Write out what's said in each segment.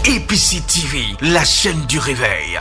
APC TV, la chaîne du réveil.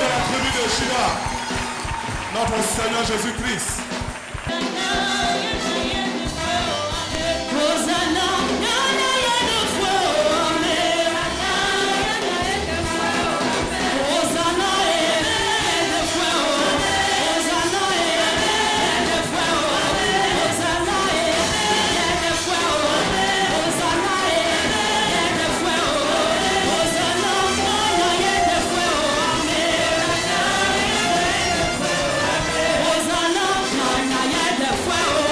de la tribu de Juda, notre Seigneur Jésus-Christ. Fuego.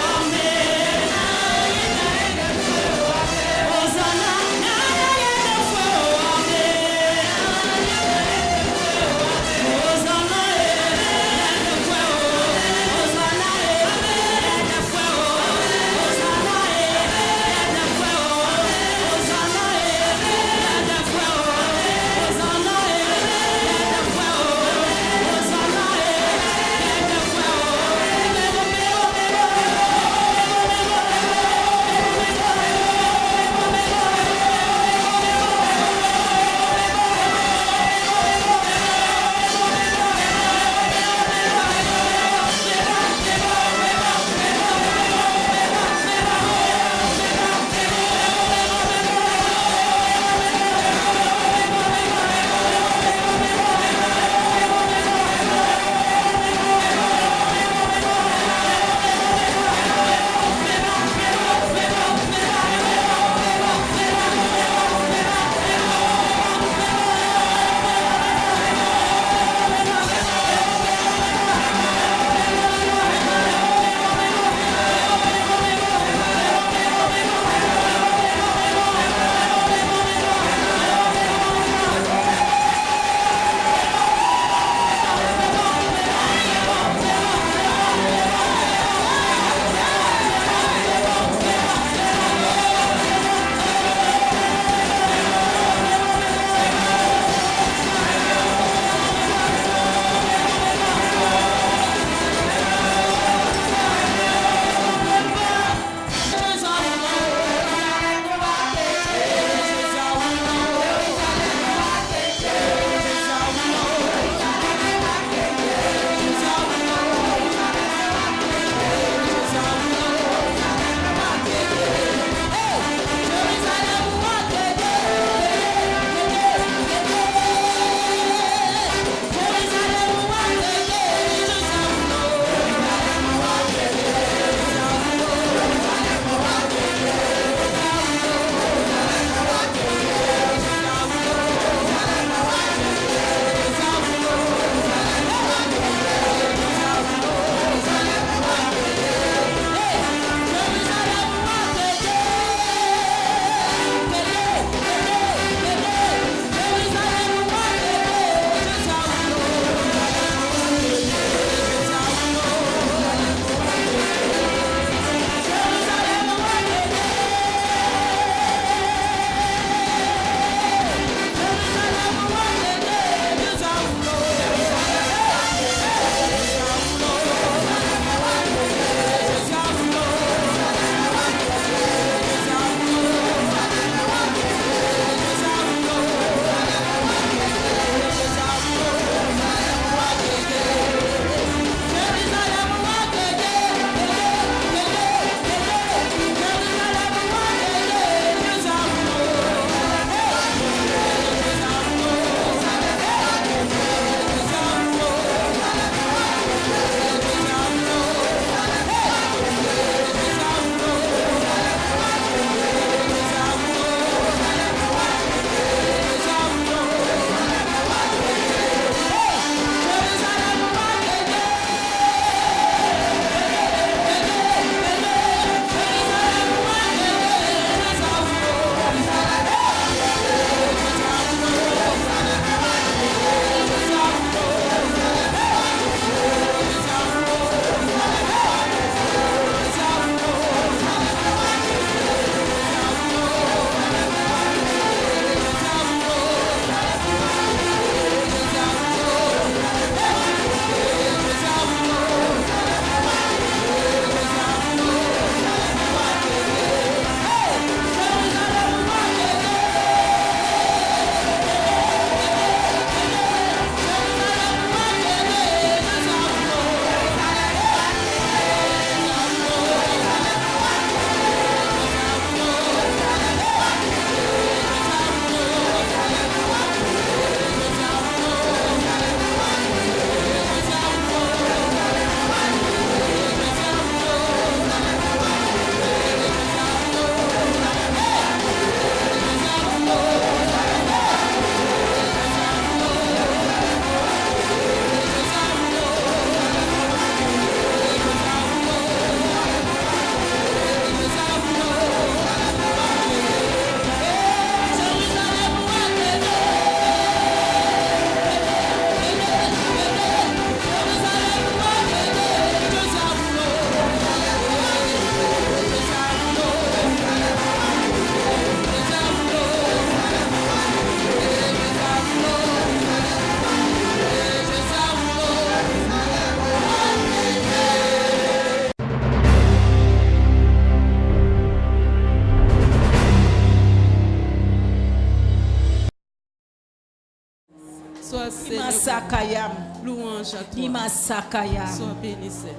Sakayam. Louange à toi. Lima Sakayam. Sois béni, Seigneur.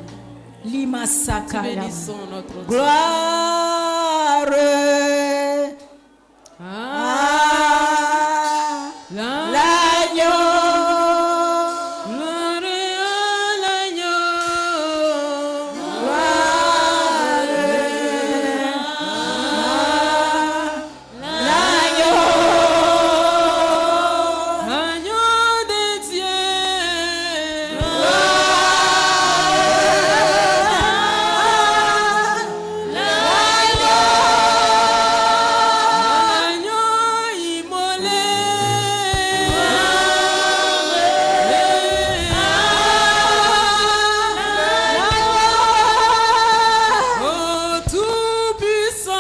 Lima Nous Sakayam. bénissons notre Dieu. Gloire à l'agneau. Gloire à l'agneau. Gloire à l'agneau. Agneau de Dieu. Agneau immolé. Oh Tout-Puissant.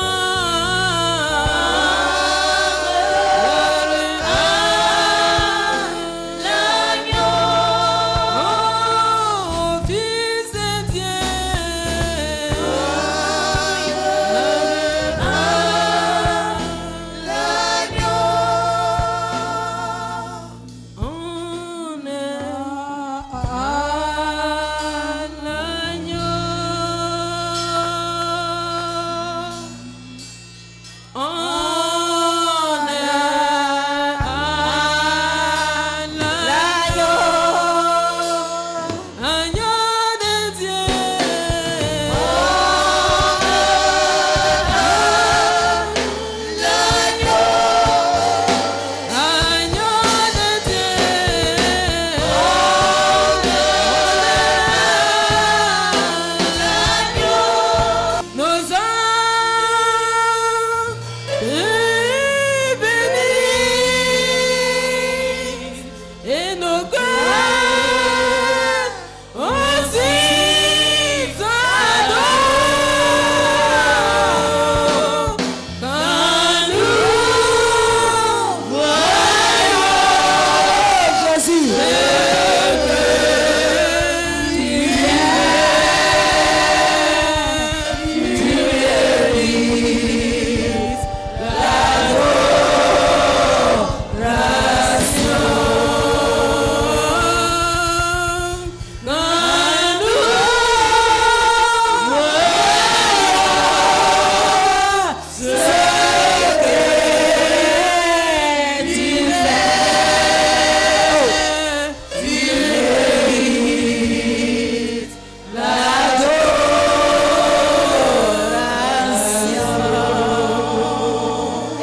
Oh, Fils de Dieu. On est à l'agneau. On est à l'agneau. Agneau de Dieu. Agneau de Dieu. Nos âmes bénis et nos cœurs aussi t'adorent. Quand nous voyons Jésus.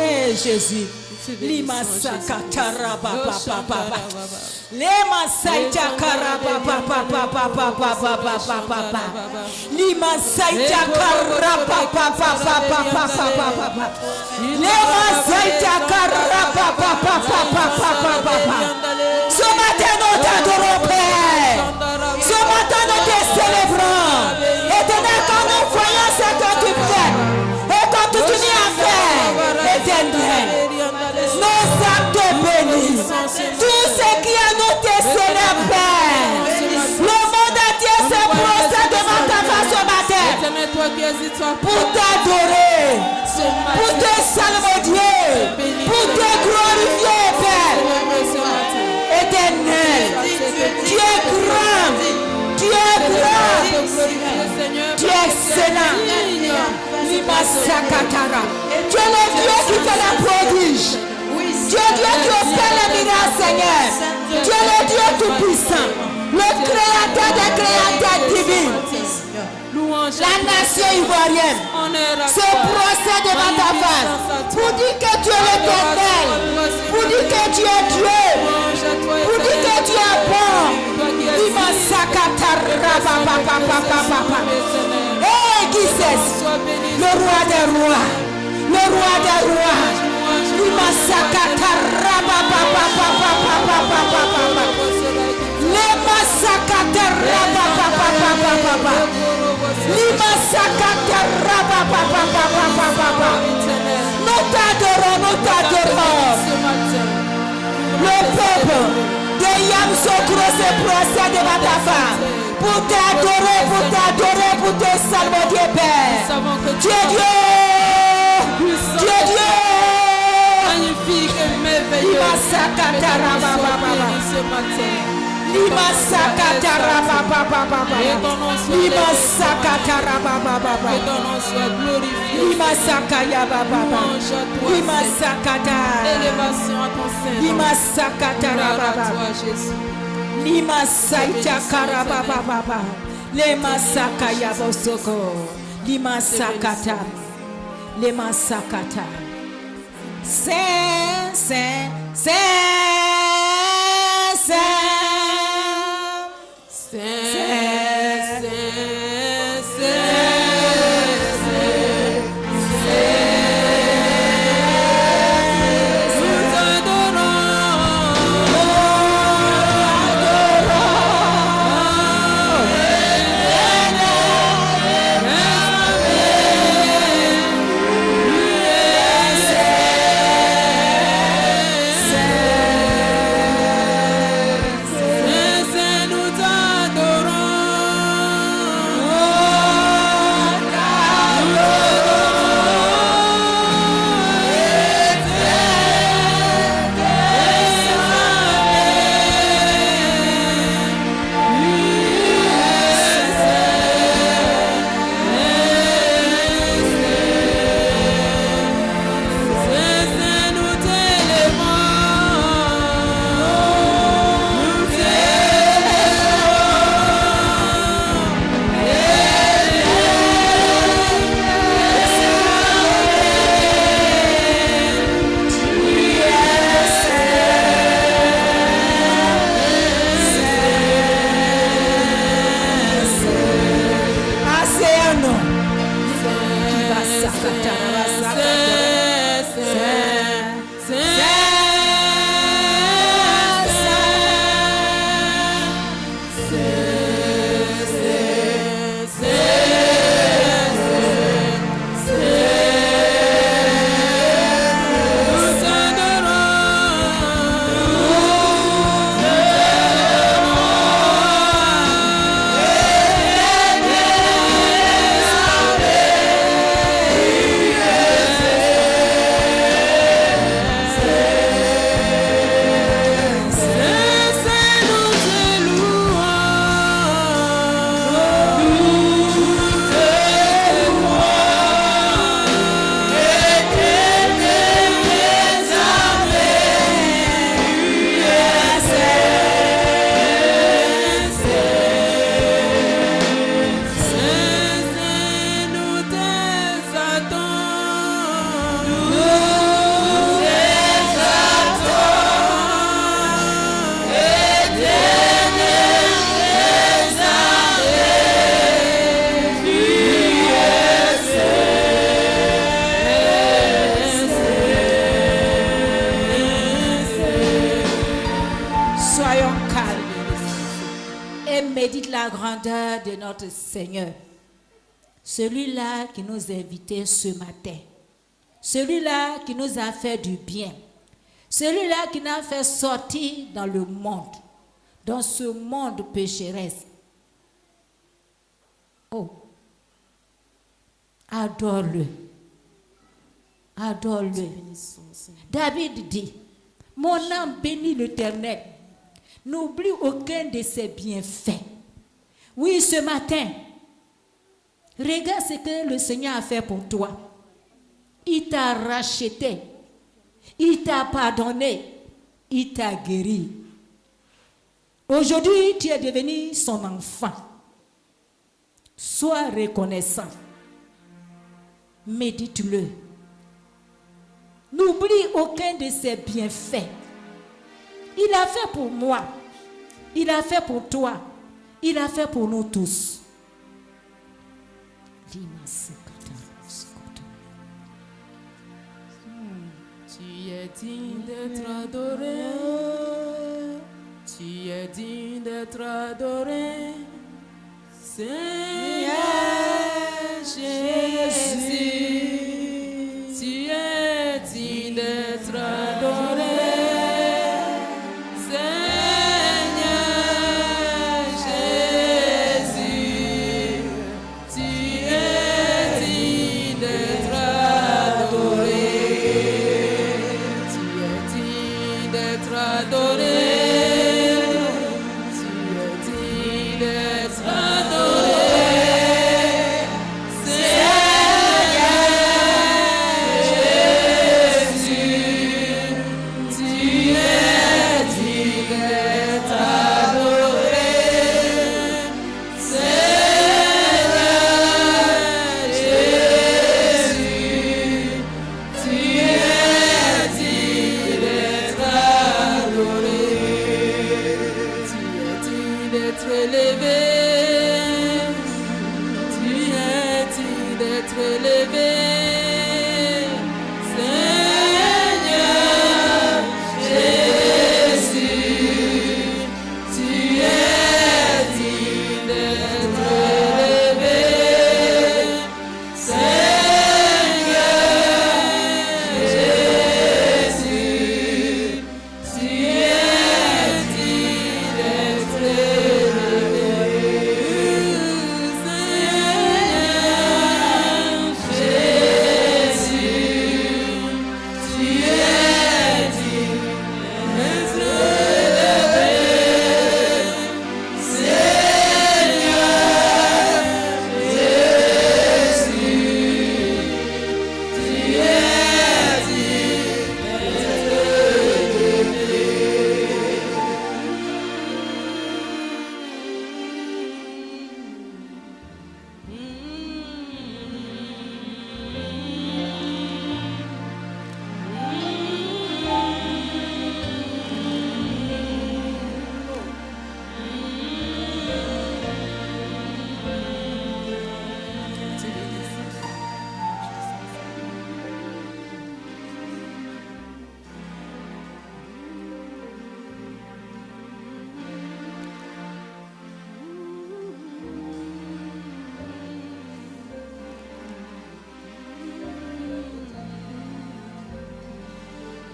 Eh, Jésus. Lima sakatara papa papa. Lima saita kara papa papa papa papa papa. Lima saita kara papa papa papa papa. Lima saita kara papa papa papa papa. Ce matin nous t'adorons Père. Ce matin nous te célébrons. Éternel, quand nous voyons ce que tu fais et quand tu finis à faire, éternel, nos âmes te bénissent. Tout ce qui est nous te célèbre, Père. Le monde entier se procède devant ta face ce matin pour t'adorer, pour te salmodier, pour te glorifier, Père. Éternel, tu es grand, tu es grand, tu es excellent. Lima Sakatara. Tu es le Dieu qui fait la prodige. Tu es Dieu qui opère les miracles, Seigneur. Tu es le Dieu tout-puissant, le créateur des créateurs divins. La nation ivoirienne se procède devant ta face pour dire que tu es l'éternel, pour dire que tu es Dieu, pour dire que tu es bon. Lima Sakatara papa papa papa. Eh, qui c'est? Le roi des rois, le roi des rois. Lima Sakatara papa papa papa papa. Lima Sakatara papa papa papa. Lima Sakatara papa papa. Nous t'adorons, nous t'adorons. Le peuple de Yam Sokro se procède devant ta femme pour t'adorer, pour te salmodier, Père. Tu es Dieu, tu es Dieu. Magnifique et merveilleux. Lima Sakatara papa. Ce matin. Lima sakatara baba baba baba. Lima sakatara baba baba. Que ton nom soit glorifié. Lima sakaya baba baba. Louange à toi, Lima Seigneur. sakatara. Élévation à ton Saint-Nom. Lima sakatara Gloire à baba. toi, Jésus. Lima saitara baba baba. Lima sakaya bosoko. Lima sakata. Lima sakata. Saint, Saint, Saint, Saint. Médite la grandeur de notre Seigneur. Celui-là qui nous a invités ce matin. Celui-là qui nous a fait du bien. Celui-là qui nous a fait sortir dans le monde. Dans ce monde pécheresse. Oh. Adore-le. Adore-le. David dit, mon âme bénit l'Éternel. N'oublie aucun de ses bienfaits. Oui, ce matin, regarde ce que le Seigneur a fait pour toi. Il t'a racheté. Il t'a pardonné. Il t'a guéri. Aujourd'hui, tu es devenu son enfant. Sois reconnaissant. Médite-le. N'oublie aucun de ses bienfaits. Il a fait pour moi. Il a fait pour toi. Il a fait pour nous tous. Tu es digne d'être adoré. Tu es digne d'être adoré. Seigneur Jésus. Tu es digne d'être adoré. Tu d'être élevé. Tu es digne d'être élevé. Seigneur Jésus, tu es digne d'être élevé. Seigneur Jésus, tu es digne d'être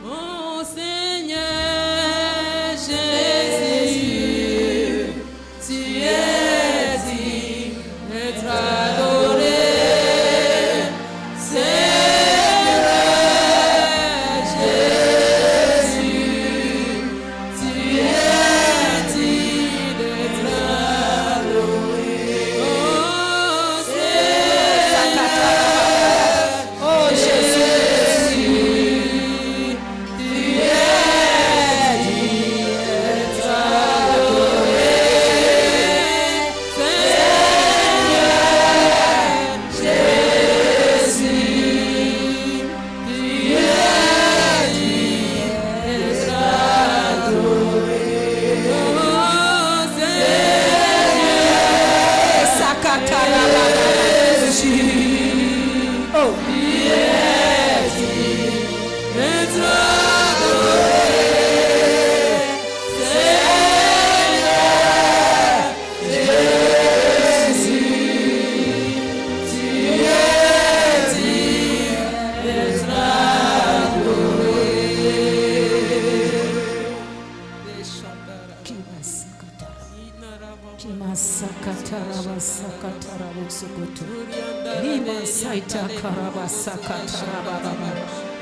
Oh Seigneur Jésus, tu es digne d'être adoré. Seigneur Jésus, tu es digne d'être adoré. Oh Seigneur, oh Jésus.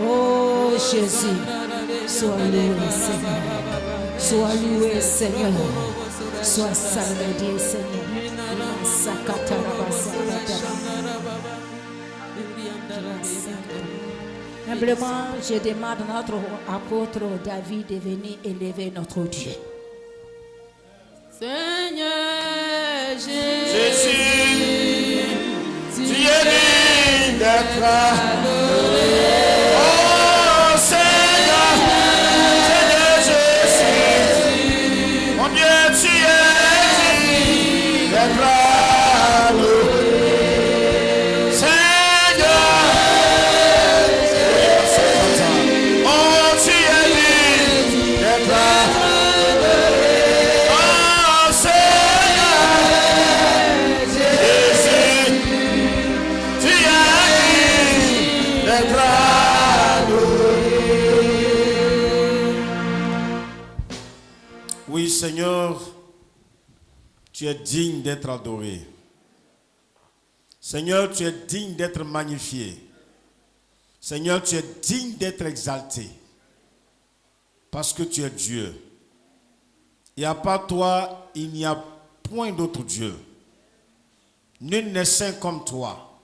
Oh Jésus, sois loué Seigneur, sois loué Seigneur, sois salué Seigneur. Humblement, je demande à notre apôtre David de venir élever notre Dieu. Seigneur Jésus, tu es digne d'être adoré. Oh Seigneur, Seigneur Jésus, mon Dieu, tu es digne d'être adoré. Seigneur, oh tu es digne d'être adoré. Oh Seigneur Jésus, tu es digne d'être adoré. Oui, Seigneur, tu es digne d'être adoré. Seigneur, tu es digne d'être magnifié. Seigneur, tu es digne d'être exalté. Parce que tu es Dieu. Et à part toi, il n'y a point d'autre Dieu. Nul n'est saint comme toi.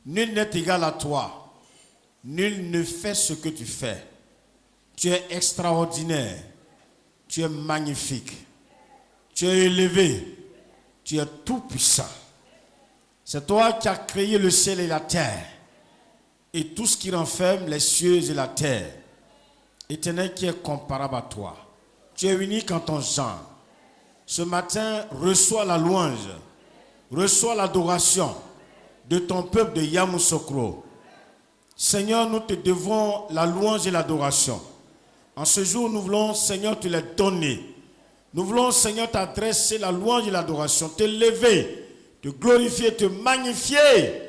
Nul n'est égal à toi. Nul ne fait ce que tu fais. Tu es extraordinaire. Tu es magnifique. Tu es élevé. Tu es tout puissant. C'est toi qui as créé le ciel et la terre. Et tout ce qui renferme les cieux et la terre. Éternel, qui est comparable à toi. Tu es unique en ton genre. ce matin, reçois la louange, reçois l'adoration de ton peuple de Yamoussoukro. Seigneur, nous te devons la louange et l'adoration. En ce jour, nous voulons, Seigneur, te les donner. Nous voulons, Seigneur, t'adresser la louange et l'adoration, te lever, te glorifier, te magnifier.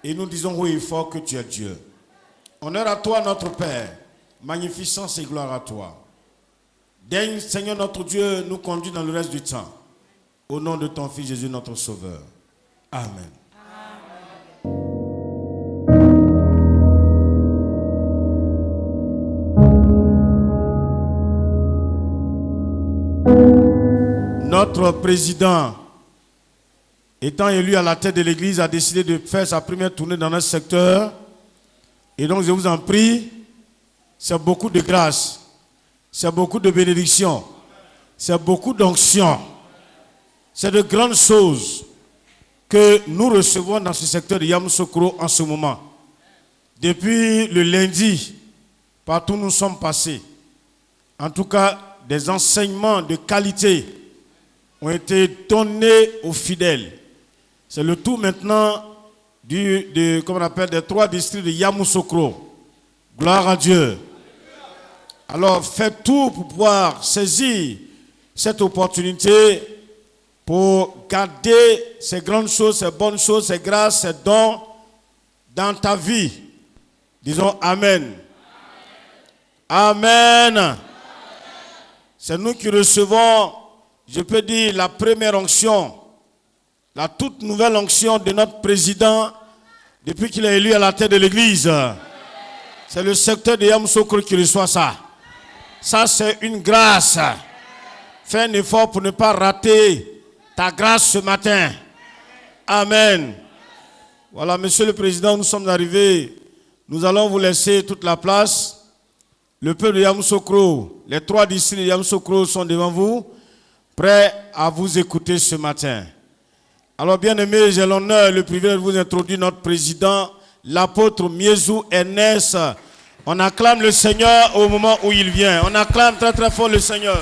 Et nous disons oui, il faut que tu es Dieu. Honneur à toi, notre Père. Magnificence et gloire à toi. Daigne, Seigneur, notre Dieu, nous conduire dans le reste du temps. Au nom de ton Fils Jésus, notre Sauveur. Amen. Notre président, étant élu à la tête de l'église, a décidé de faire sa première tournée dans notre secteur. Et donc, je vous en prie, c'est beaucoup de grâce, c'est beaucoup de bénédiction, c'est beaucoup d'onction. C'est de grandes choses que nous recevons dans ce secteur de Yamoussoukro en ce moment. Depuis le lundi, partout où nous sommes passés, en tout cas, des enseignements de qualité ont été donnés aux fidèles. C'est le tour maintenant des 3 districts de Yamoussoukro. Gloire à Dieu. Alors faites tout pour pouvoir saisir cette opportunité pour garder ces grandes choses, ces bonnes choses, ces grâces, ces dons dans ta vie. Disons Amen. Amen. Amen. C'est nous qui recevons, je peux dire, la première onction, la toute nouvelle onction de notre président depuis qu'il est élu à la tête de l'église. C'est le secteur de Yamoussoukro qui reçoit ça. Ça, c'est une grâce. Fais un effort pour ne pas rater ta grâce ce matin. Amen. Voilà, Monsieur le Président, nous sommes arrivés. Nous allons vous laisser toute la place. Le peuple de Yamoussoukro, les 3 districts de Yamoussoukro sont devant vous, prêts à vous écouter ce matin. Alors, bien aimés, j'ai l'honneur et le privilège de vous introduire notre président, l'apôtre Miezou Ernest. On acclame le Seigneur au moment où il vient. On acclame très très fort le Seigneur.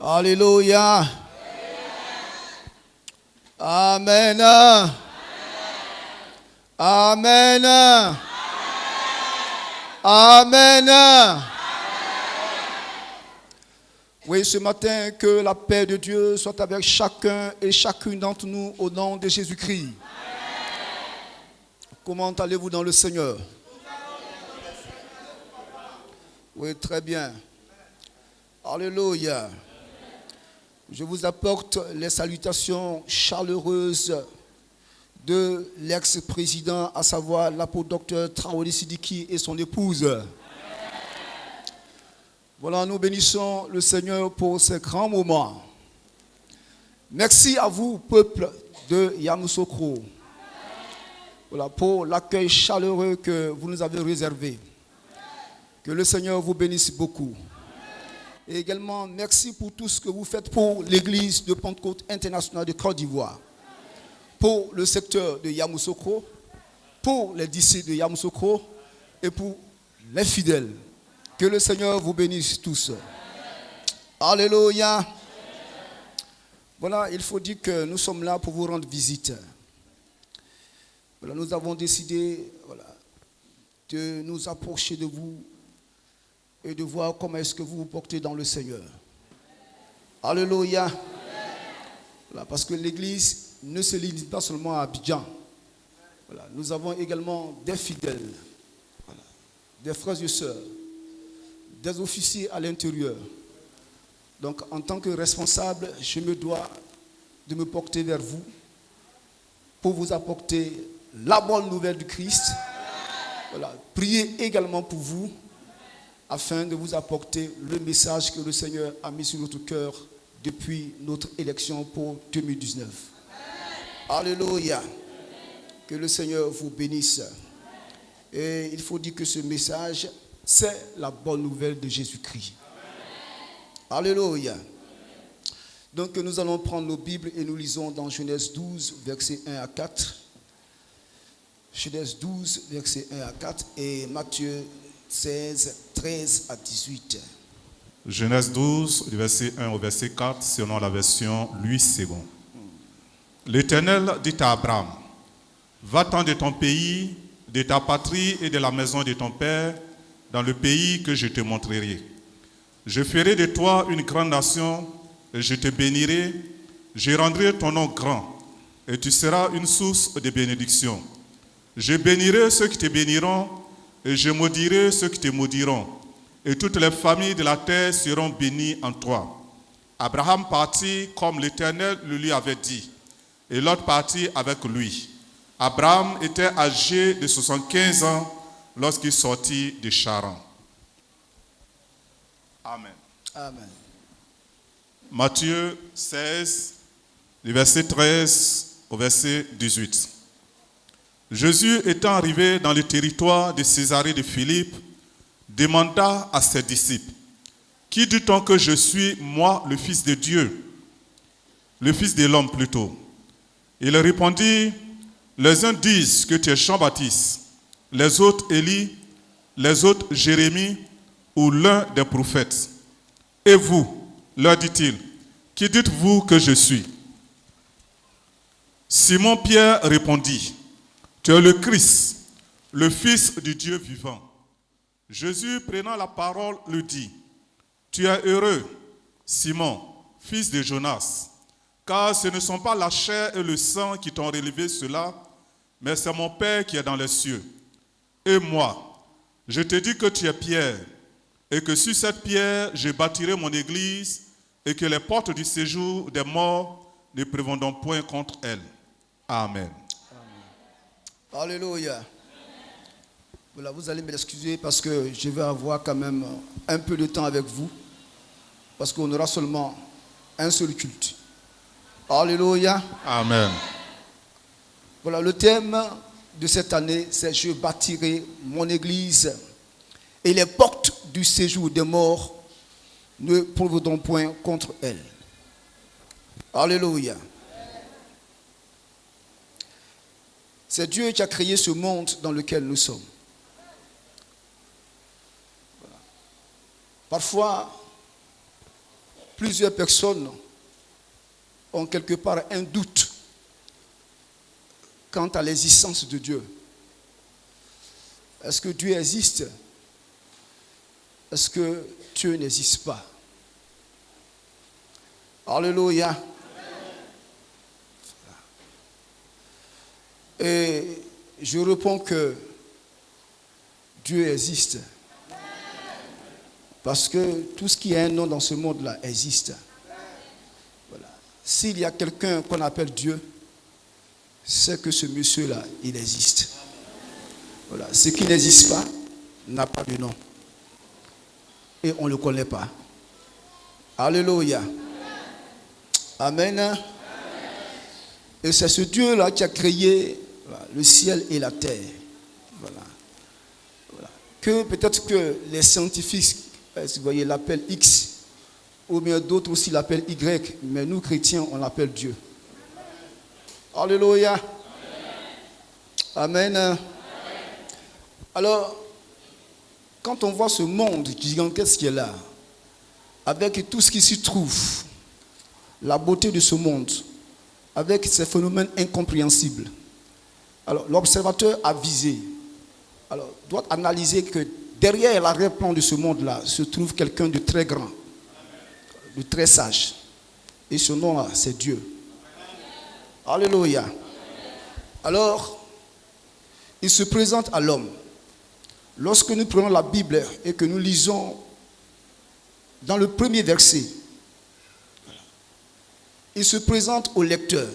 Alléluia. Amen. Amen. Amen. Oui, ce matin, que la paix de Dieu soit avec chacun et chacune d'entre nous au nom de Jésus-Christ. Comment allez-vous dans le Seigneur? Oui, très bien. Alléluia. Je vous apporte les salutations chaleureuses de l'ex-président, à savoir l'apôtre Dr Traoré Sidiki et son épouse. Voilà, nous bénissons le Seigneur pour ces grands moments. Merci à vous, peuple de Yamoussoukro, voilà, pour l'accueil chaleureux que vous nous avez réservé. Que le Seigneur vous bénisse beaucoup. Et également, merci pour tout ce que vous faites pour l'église de Pentecôte internationale de Côte d'Ivoire, pour le secteur de Yamoussoukro, pour les disciples de Yamoussoukro et pour les fidèles. Que le Seigneur vous bénisse tous. Alléluia. Voilà, il faut dire que nous sommes là pour vous rendre visite. Voilà, nous avons décidé, voilà, de nous approcher de vous et de voir comment est-ce que vous vous portez dans le Seigneur. Alléluia. Voilà, parce que l'église ne se limite pas seulement à Abidjan. Voilà, nous avons également des fidèles, voilà, des frères et sœurs, des officiers à l'intérieur. Donc, en tant que responsable, je me dois de me porter vers vous pour vous apporter la bonne nouvelle du Christ. Voilà, priez également pour vous, afin de vous apporter le message que le Seigneur a mis sur notre cœur depuis notre élection pour 2019. Alléluia. Que le Seigneur vous bénisse. Et il faut dire que ce message, c'est la bonne nouvelle de Jésus-Christ. Alléluia. Donc nous allons prendre nos Bibles et nous lisons dans Genèse 12, versets 1 à 4. Genèse 12, versets 1 à 4 et Matthieu 16, 13 à 18. Genèse 12, du verset 1 au verset 4, selon la version Louis II. L'Éternel dit à Abraham, va-t'en de ton pays, de ta patrie et de la maison de ton père, dans le pays que je te montrerai. Je ferai de toi une grande nation, et je te bénirai, je rendrai ton nom grand, et tu seras une source de bénédiction. Je bénirai ceux qui te béniront, et je maudirai ceux qui te maudiront, et toutes les familles de la terre seront bénies en toi. Abraham partit comme l'Éternel le lui avait dit, et Lot partit avec lui. Abraham était âgé de 75 ans lorsqu'il sortit de Charan. Amen. Amen. Matthieu 16, du verset 13 au verset 18. Jésus étant arrivé dans le territoire de Césarée de Philippe, demanda à ses disciples, « Qui dit-on que je suis, moi, le Fils de Dieu, le Fils de l'homme plutôt ?» Il répondit, « Les uns disent que tu es Jean-Baptiste, les autres Élie, les autres Jérémie ou l'un des prophètes. Et vous, leur dit-il, qui dites-vous que je suis ?» Simon-Pierre répondit, « Tu es le Christ, le Fils du Dieu vivant. » Jésus, prenant la parole, lui dit, « Tu es heureux, Simon, fils de Jonas, car ce ne sont pas la chair et le sang qui t'ont révélé cela, mais c'est mon Père qui est dans les cieux. Et moi, je te dis que tu es Pierre, et que sur cette pierre, je bâtirai mon église, et que les portes du séjour des morts ne prévaudront point contre elle. Amen. » Alléluia. Voilà, vous allez m'excuser parce que je vais avoir quand même un peu de temps avec vous, parce qu'on aura seulement un seul culte. Alléluia. Amen. Voilà, le thème de cette année, c'est « Je bâtirai mon église et les portes du séjour des morts ne prévaudront point contre elle. » Alléluia. C'est Dieu qui a créé ce monde dans lequel nous sommes. Voilà. Parfois, plusieurs personnes ont quelque part un doute quant à l'existence de Dieu. Est-ce que Dieu existe? Est-ce que Dieu n'existe pas? Alléluia. Et je réponds que Dieu existe. Parce que tout ce qui a un nom dans ce monde-là existe. Voilà. S'il y a quelqu'un qu'on appelle Dieu, c'est que ce monsieur-là, il existe. Voilà. Ce qui n'existe pas n'a pas de nom. Et on ne le connaît pas. Alléluia. Amen. Et c'est ce Dieu-là qui a créé le ciel et la terre. Voilà. Voilà. Que peut-être que les scientifiques, vous voyez, l'appellent X, ou bien d'autres aussi l'appellent Y, mais nous chrétiens, on l'appelle Dieu. Alléluia. Amen. Amen. Alors, quand on voit ce monde gigantesque qui est là, avec tout ce qui s'y trouve, la beauté de ce monde, avec ces phénomènes incompréhensibles, alors l'observateur avisé doit analyser que derrière l'arrière-plan de ce monde-là se trouve quelqu'un de très grand, de très sage. Et ce nom-là, c'est Dieu. Alléluia. Alors, il se présente à l'homme. Lorsque nous prenons la Bible et que nous lisons dans le premier verset, il se présente au lecteur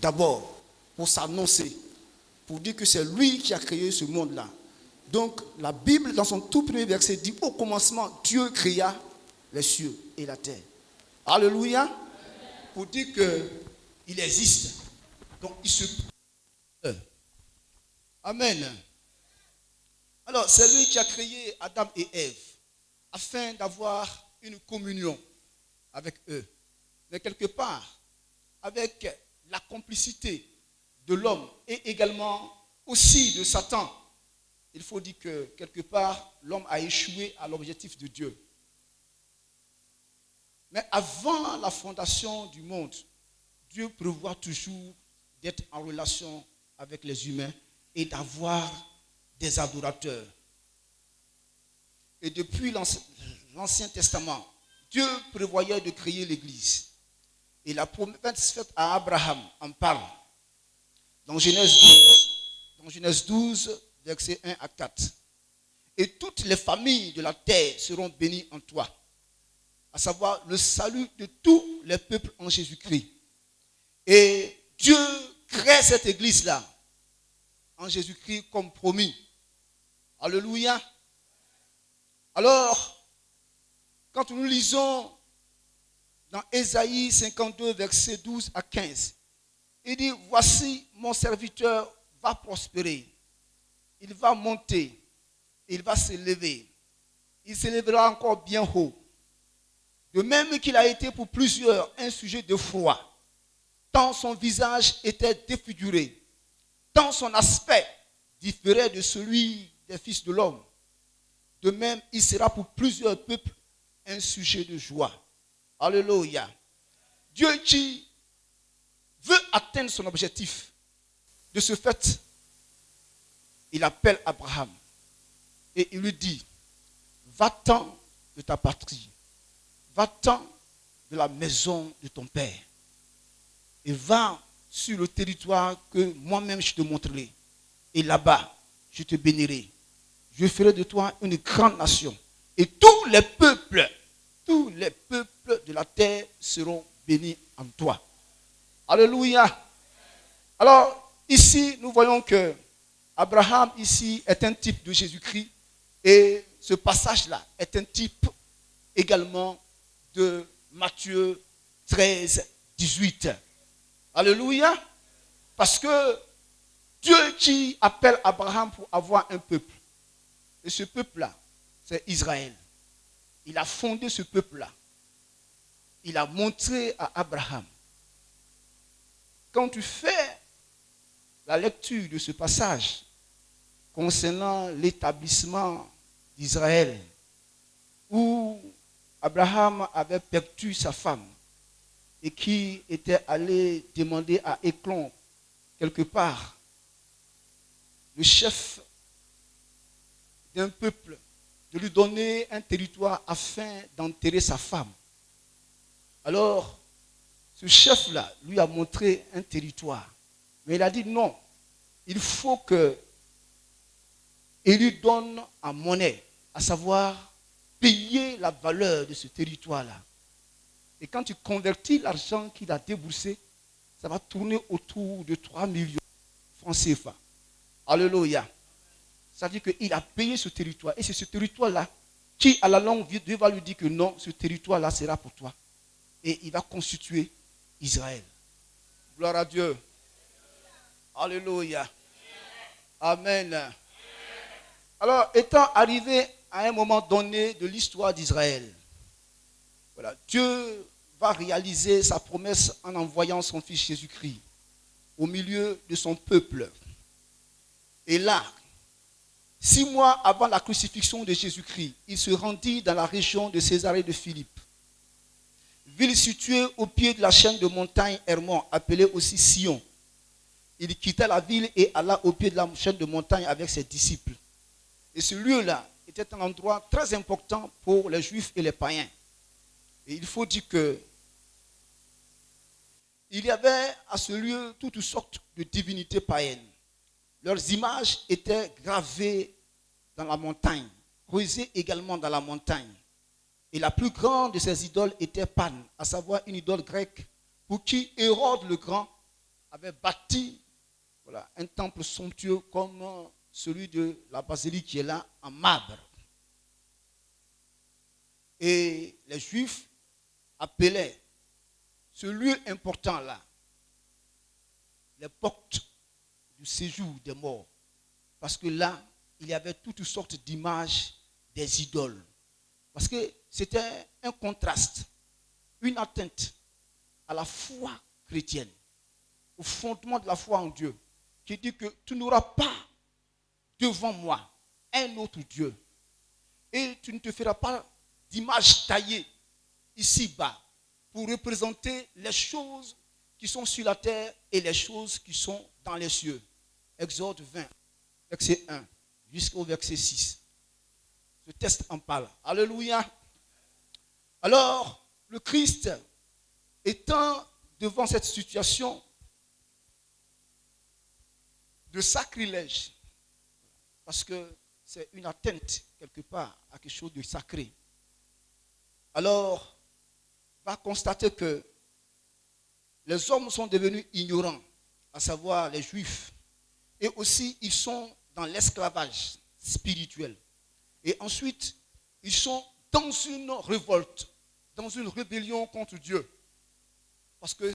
d'abord pour s'annoncer, pour dire que c'est lui qui a créé ce monde-là. Donc la Bible, dans son tout premier verset, dit au commencement, Dieu créa les cieux et la terre. Alléluia. Pour dire qu'il existe. Donc il se... Amen. Alors c'est lui qui a créé Adam et Ève afin d'avoir une communion avec eux. Mais quelque part, avec la complicité de l'homme et également aussi de Satan, il faut dire que quelque part, l'homme a échoué à l'objectif de Dieu. Mais avant la fondation du monde, Dieu prévoit toujours d'être en relation avec les humains et d'avoir des adorateurs. Et depuis l'Ancien Testament, Dieu prévoyait de créer l'Église. Et la promesse faite à Abraham en parle. Dans Genèse 12, versets 1 à 4. Et toutes les familles de la terre seront bénies en toi. À savoir le salut de tous les peuples en Jésus-Christ. Et Dieu crée cette église-là en Jésus-Christ comme promis. Alléluia. Alors, quand nous lisons dans Ésaïe 52, versets 12 à 15, il dit, voici mon serviteur va prospérer. Il va monter. Il va s'élever. Il s'élèvera encore bien haut. De même qu'il a été pour plusieurs un sujet de foi, tant son visage était défiguré, tant son aspect différait de celui des fils de l'homme. De même, il sera pour plusieurs peuples un sujet de joie. Alléluia. Dieu qui veut atteindre son objectif, de ce fait, il appelle Abraham et il lui dit, va-t'en de ta patrie, va-t'en de la maison de ton père et va sur le territoire que moi-même je te montrerai. Et là-bas, je te bénirai. Je ferai de toi une grande nation. Et tous les peuples de la terre seront bénis en toi. Alléluia. Alors, ici, nous voyons que Abraham, ici, est un type de Jésus-Christ. Et ce passage-là est un type également de Matthieu 13, 18. Alléluia. Parce que Dieu qui appelle Abraham pour avoir un peuple. Et ce peuple-là, c'est Israël. Il a fondé ce peuple-là. Il a montré à Abraham. Quand tu fais la lecture de ce passage concernant l'établissement d'Israël, où Abraham avait perdu sa femme et qui était allé demander à Éclon, quelque part, le chef d'un peuple, de lui donner un territoire afin d'enterrer sa femme. Alors, ce chef-là lui a montré un territoire. Mais il a dit non, il faut qu'il lui donne en monnaie, à savoir payer la valeur de ce territoire-là. Et quand tu convertis l'argent qu'il a déboursé, ça va tourner autour de 3 millions de francs CFA. Alléluia. Ça veut dire qu'il a payé ce territoire. Et c'est ce territoire-là qui, à la longue, Dieu va lui dire que non, ce territoire-là sera pour toi. Et il va constituer Israël. Gloire à Dieu. Alléluia. Amen. Alors, étant arrivé à un moment donné de l'histoire d'Israël, voilà, Dieu va réaliser sa promesse en envoyant son fils Jésus-Christ au milieu de son peuple. Et là, 6 mois avant la crucifixion de Jésus-Christ, il se rendit dans la région de Césarée de Philippe, ville située au pied de la chaîne de montagne Hermon, appelée aussi Sion. Il quitta la ville et alla au pied de la chaîne de montagne avec ses disciples. Et ce lieu-là était un endroit très important pour les Juifs et les païens. Et il faut dire que il y avait à ce lieu toutes sortes de divinités païennes. Leurs images étaient gravées dans la montagne, creusées également dans la montagne. Et la plus grande de ces idoles était Pan, à savoir une idole grecque pour qui Hérode le Grand avait bâti un temple somptueux comme celui de la basilique qui est là en marbre. Et les Juifs appelaient ce lieu important là les portes du séjour des morts. Parce que là, il y avait toutes sortes d'images des idoles. Parce que c'était un contraste, une atteinte à la foi chrétienne. au fondement de la foi en Dieu, qui dit que tu n'auras pas devant moi un autre Dieu. Et tu ne te feras pas d'image taillée ici-bas pour représenter les choses qui sont sur la terre et les choses qui sont dans les cieux. Exode 20, verset 1 jusqu'au verset 6. Ce texte en parle. Alléluia. Alors, le Christ, étant devant cette situation de sacrilège, parce que c'est une atteinte quelque part à quelque chose de sacré, alors va constater que les hommes sont devenus ignorants, à savoir les Juifs, et aussi ils sont dans l'esclavage spirituel. Et ensuite, ils sont dans une révolte, dans une rébellion contre Dieu. Parce que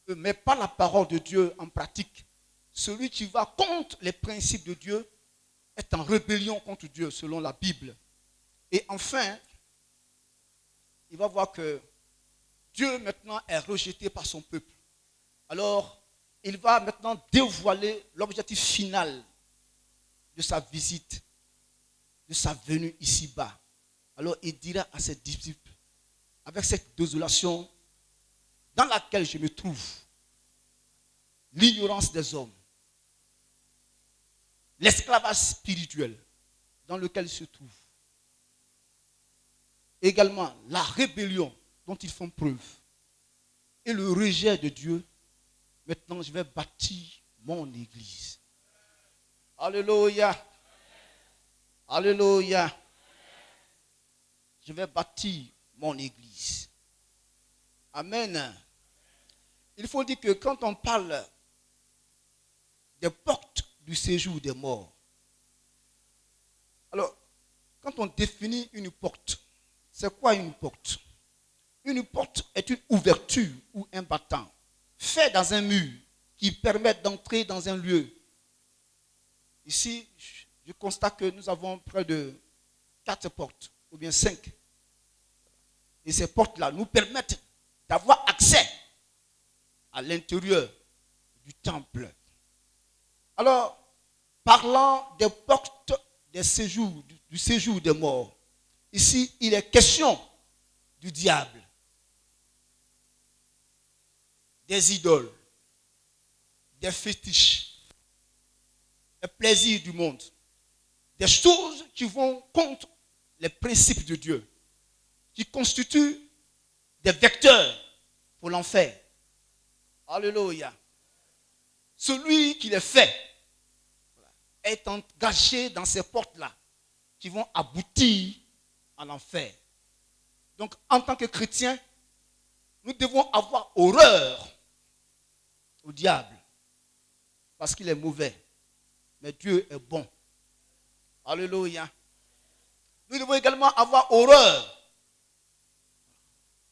ne met pas la parole de Dieu en pratique. Celui qui va contre les principes de Dieu est en rébellion contre Dieu, selon la Bible. Et enfin, il va voir que Dieu maintenant est rejeté par son peuple. Alors, il va maintenant dévoiler l'objectif final de sa visite, de sa venue ici-bas. Alors, il dira à ses disciples, avec cette désolation dans laquelle je me trouve, l'ignorance des hommes, l'esclavage spirituel dans lequel ils se trouvent, également la rébellion dont ils font preuve et le rejet de Dieu, maintenant je vais bâtir mon église. Alléluia. Alléluia. Je vais bâtir mon église. Amen. Il faut dire que quand on parle des portes du séjour des morts, alors, quand on définit une porte, c'est quoi une porte? Une porte est une ouverture ou un battant fait dans un mur qui permet d'entrer dans un lieu. Ici, je constate que nous avons près de 4 portes, ou bien 5. Et ces portes-là nous permettent d'avoir accès à l'intérieur du temple. Alors, parlant des portes des séjours, du séjour des morts, ici, il est question du diable, des idoles, des fétiches, des plaisirs du monde, des choses qui vont contre les principes de Dieu, qui constituent des vecteurs pour l'enfer. Alléluia. Celui qui les fait est engagé dans ces portes-là qui vont aboutir à l'enfer. Donc, en tant que chrétiens, nous devons avoir horreur au diable parce qu'il est mauvais. Mais Dieu est bon. Alléluia. Nous devons également avoir horreur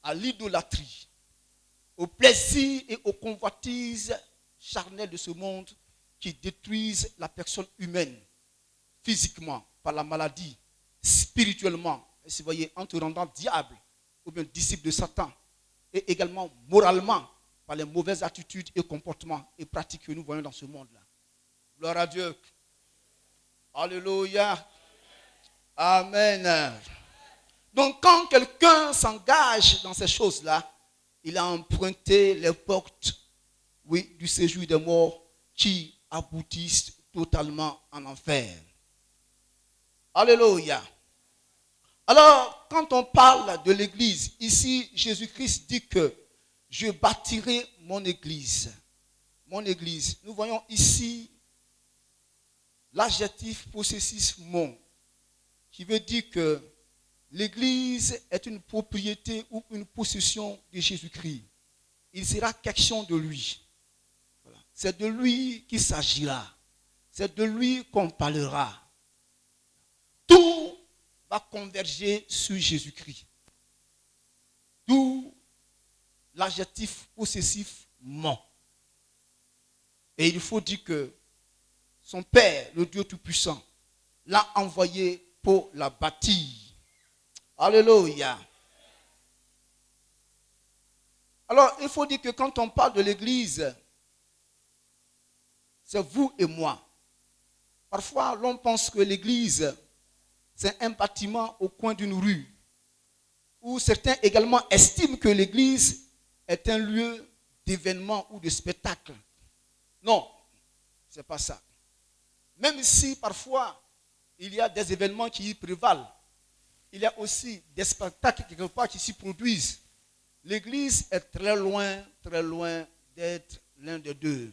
à l'idolâtrie, au plaisir et aux convoitises charnelles de ce monde qui détruisent la personne humaine, physiquement, par la maladie, spirituellement, et si vous voyez, en te rendant diable ou bien disciple de Satan, et également moralement, par les mauvaises attitudes et comportements et pratiques que nous voyons dans ce monde-là. Gloire à Dieu. Alléluia. Amen. Donc quand quelqu'un s'engage dans ces choses-là, il a emprunté les portes, oui, du séjour des morts qui aboutissent totalement en enfer. Alléluia. Alors, quand on parle de l'église, ici, Jésus-Christ dit que je bâtirai mon église. Mon église. Nous voyons ici l'adjectif possessif mon, qui veut dire que l'église est une propriété ou une possession de Jésus-Christ. Il sera question de lui. Voilà. C'est de lui qu'il s'agira. C'est de lui qu'on parlera. Tout va converger sur Jésus-Christ. D'où l'adjectif possessif mon. Et il faut dire que son Père, le Dieu Tout-Puissant, l'a envoyé pour la bâtir. Alléluia. Alors, il faut dire que quand on parle de l'église, c'est vous et moi. Parfois, l'on pense que l'église, c'est un bâtiment au coin d'une rue, où certains également estiment que l'église est un lieu d'événement ou de spectacle. Non, ce n'est pas ça. Même si parfois, il y a des événements qui y prévalent, il y a aussi des spectacles quelque part qui s'y produisent. L'église est très loin d'être l'un des deux.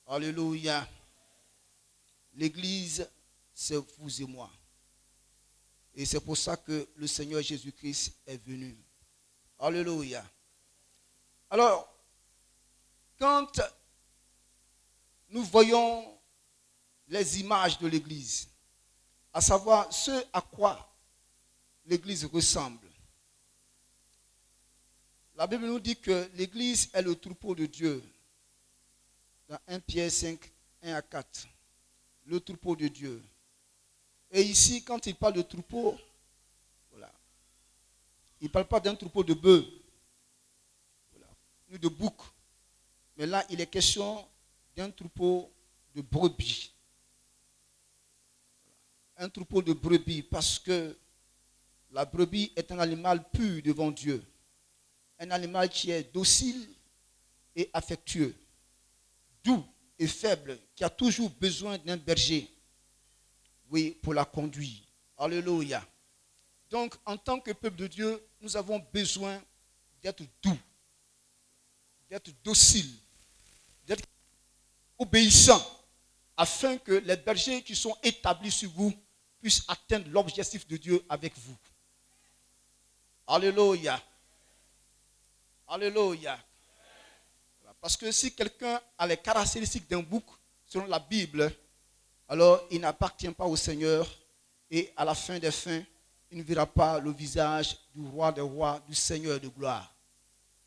Alléluia. L'église, c'est vous et moi. Et c'est pour ça que le Seigneur Jésus-Christ est venu. Alléluia. Alors, quand nous voyons les images de l'église, à savoir ce à quoi l'église ressemble, la Bible nous dit que l'église est le troupeau de Dieu. Dans 1 Pierre 5, 1 à 4. Le troupeau de Dieu. Et ici, quand il parle de troupeau, voilà, il ne parle pas d'un troupeau de bœufs, voilà, ni de boucs. Mais là, il est question d'un troupeau de brebis. Un troupeau de brebis, parce que la brebis est un animal pur devant Dieu. Un animal qui est docile et affectueux, doux et faible, qui a toujours besoin d'un berger, oui, pour la conduire. Alléluia. Donc, en tant que peuple de Dieu, nous avons besoin d'être doux, d'être docile, d'être obéissant, afin que les bergers qui sont établis sur vous puissent atteindre l'objectif de Dieu avec vous. Alléluia. Alléluia. Parce que si quelqu'un a les caractéristiques d'un bouc, selon la Bible, alors il n'appartient pas au Seigneur et à la fin des fins, il ne verra pas le visage du roi des rois, du Seigneur de gloire.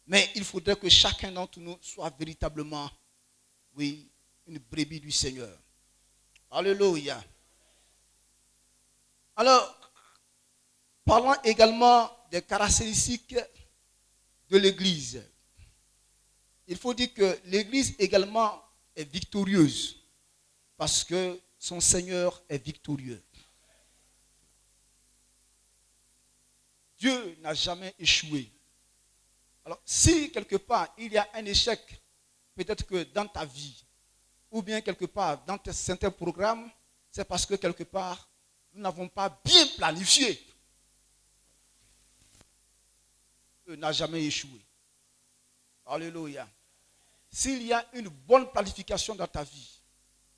Mais il faudrait que chacun d'entre nous soit véritablement, oui, une brebis du Seigneur. Alléluia. Alors, parlons également des caractéristiques de l'Église. Il faut dire que l'Église également est victorieuse parce que son Seigneur est victorieux. Dieu n'a jamais échoué. Alors, si quelque part il y a un échec, peut-être que dans ta vie, ou bien quelque part dans certains programmes, c'est parce que quelque part, nous n'avons pas bien planifié. Dieu n'a jamais échoué. Alléluia. S'il y a une bonne planification dans ta vie,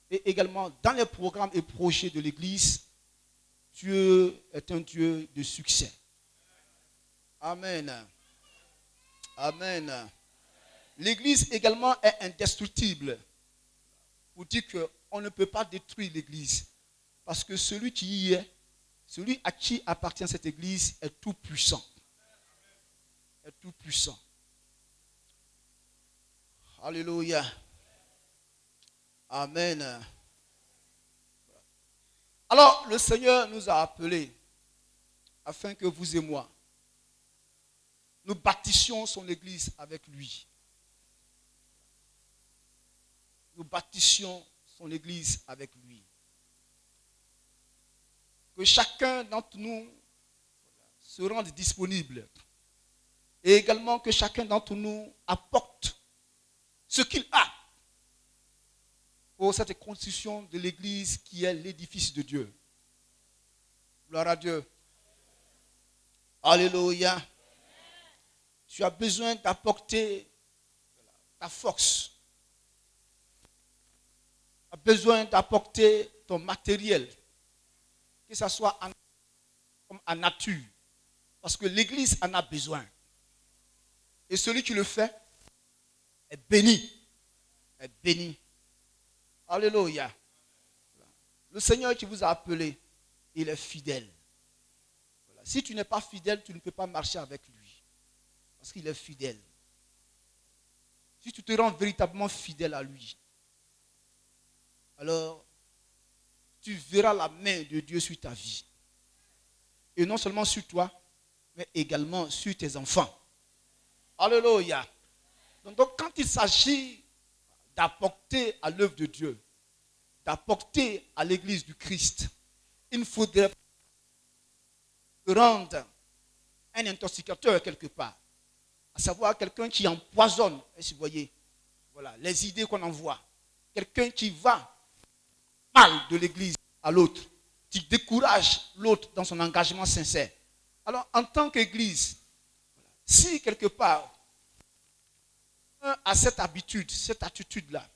et également dans les programmes et projets de l'Église, Dieu est un Dieu de succès. Amen. Amen. L'Église également est indestructible. Pour dire qu'on ne peut pas détruire l'Église. Parce que celui qui y est, celui à qui appartient cette Église est tout puissant. Est tout puissant. Alléluia. Amen. Alors, le Seigneur nous a appelés afin que vous et moi, nous bâtissions son Église avec lui. Nous bâtissions son Église avec lui. Que chacun d'entre nous se rende disponible. Et également que chacun d'entre nous apporte ce qu'il a pour cette construction de l'Église qui est l'édifice de Dieu. Gloire à Dieu. Alléluia. Tu as besoin d'apporter ta force. Tu as besoin d'apporter ton matériel. Que ce soit en nature. Parce que l'Église en a besoin. Et celui qui le fait est béni. Est béni. Alléluia. Le Seigneur qui vous a appelé, il est fidèle. Voilà. Si tu n'es pas fidèle, tu ne peux pas marcher avec lui. Parce qu'il est fidèle. Si tu te rends véritablement fidèle à lui, alors tu verras la main de Dieu sur ta vie. Et non seulement sur toi, mais également sur tes enfants. Alléluia. Donc quand il s'agit d'apporter à l'œuvre de Dieu, d'apporter à l'église du Christ, il ne faudrait pas rendre un intoxicateur quelque part, à savoir quelqu'un qui empoisonne, vous voyez, voilà, les idées qu'on envoie, quelqu'un qui va mal de l'église à l'autre, qui décourage l'autre dans son engagement sincère. Alors, en tant qu'église, si quelque part, un a cette habitude, cette attitude-là,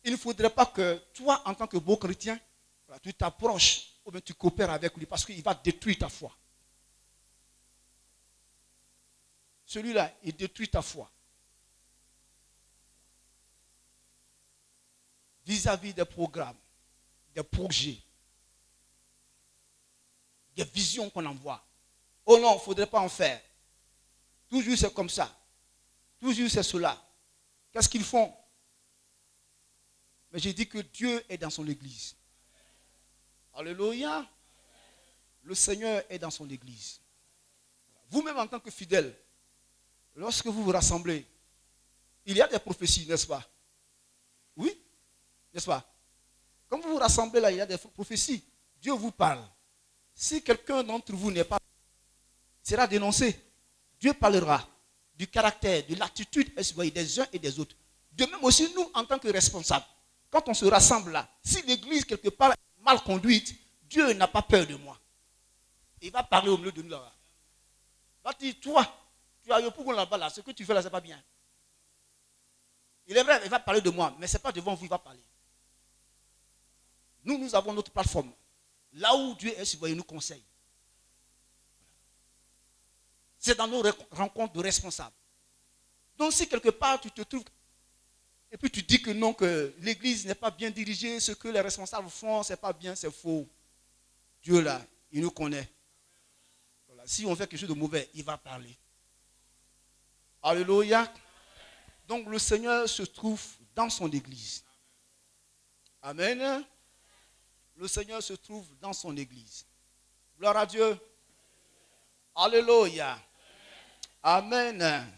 il ne faudrait pas que toi, en tant que beau chrétien, tu t'approches ou bien tu coopères avec lui parce qu'il va détruire ta foi. Celui-là, il détruit ta foi. Vis-à-vis des programmes, des projets, des visions qu'on envoie. Oh non, il ne faudrait pas en faire. Toujours c'est comme ça. Toujours c'est cela. Qu'est-ce qu'ils font? Mais j'ai dit que Dieu est dans son église. Alléluia. Le Seigneur est dans son église. Vous-même en tant que fidèle, lorsque vous vous rassemblez, il y a des prophéties, n'est-ce pas? Oui, n'est-ce pas? Quand vous vous rassemblez là, il y a des prophéties. Dieu vous parle. Si quelqu'un d'entre vous n'est pas, sera dénoncé. Dieu parlera du caractère, de l'attitude des uns et des autres. De même aussi, nous, en tant que responsables, quand on se rassemble là, si l'église quelque part est mal conduite, Dieu n'a pas peur de moi. Il va parler au milieu de nous là. Il va dire, toi, tu as eu pour là-bas là, ce que tu fais là, c'est pas bien. Il est vrai, il va parler de moi, mais ce n'est pas devant vous, il va parler. Nous avons notre plateforme. Là où Dieu est, il nous conseille. C'est dans nos rencontres de responsables. Donc si quelque part tu te trouves et puis tu dis que non, que l'église n'est pas bien dirigée, ce que les responsables font, ce n'est pas bien, c'est faux. Dieu là, il nous connaît. Voilà. Si on fait quelque chose de mauvais, il va parler. Alléluia. Donc le Seigneur se trouve dans son église. Amen. Le Seigneur se trouve dans son église. Gloire à Dieu. Alléluia. Amen.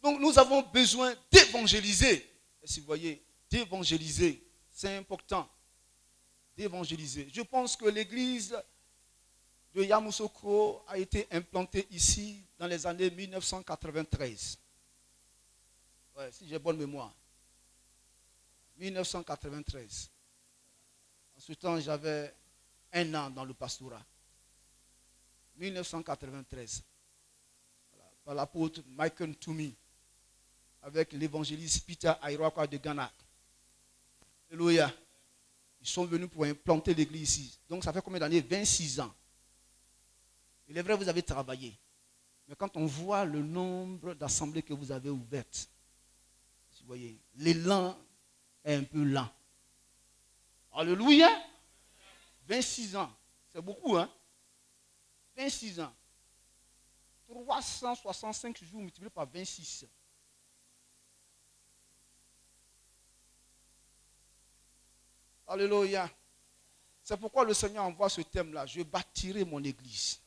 Donc nous avons besoin d'évangéliser. Si vous voyez, d'évangéliser. C'est important. D'évangéliser. Je pense que l'église de Yamoussoukro a été implantée ici dans les années 1993. Ouais, si j'ai bonne mémoire. 1993. En ce temps, j'avais 1 an dans le pastorat. 1993. Voilà, par l'apôtre Michael Toumi, avec l'évangéliste Peter Ayroakwa de Ghana. Alléluia. Ils sont venus pour implanter l'église ici. Donc ça fait combien d'années? 26 ans. Il est vrai, vous avez travaillé. Mais quand on voit le nombre d'assemblées que vous avez ouvertes, vous voyez, l'élan est un peu lent. Alléluia. 26 ans. C'est beaucoup, hein? 26 ans. 365 jours multipliés par 26. Alléluia. C'est pourquoi le Seigneur envoie ce thème-là. Je bâtirai mon église.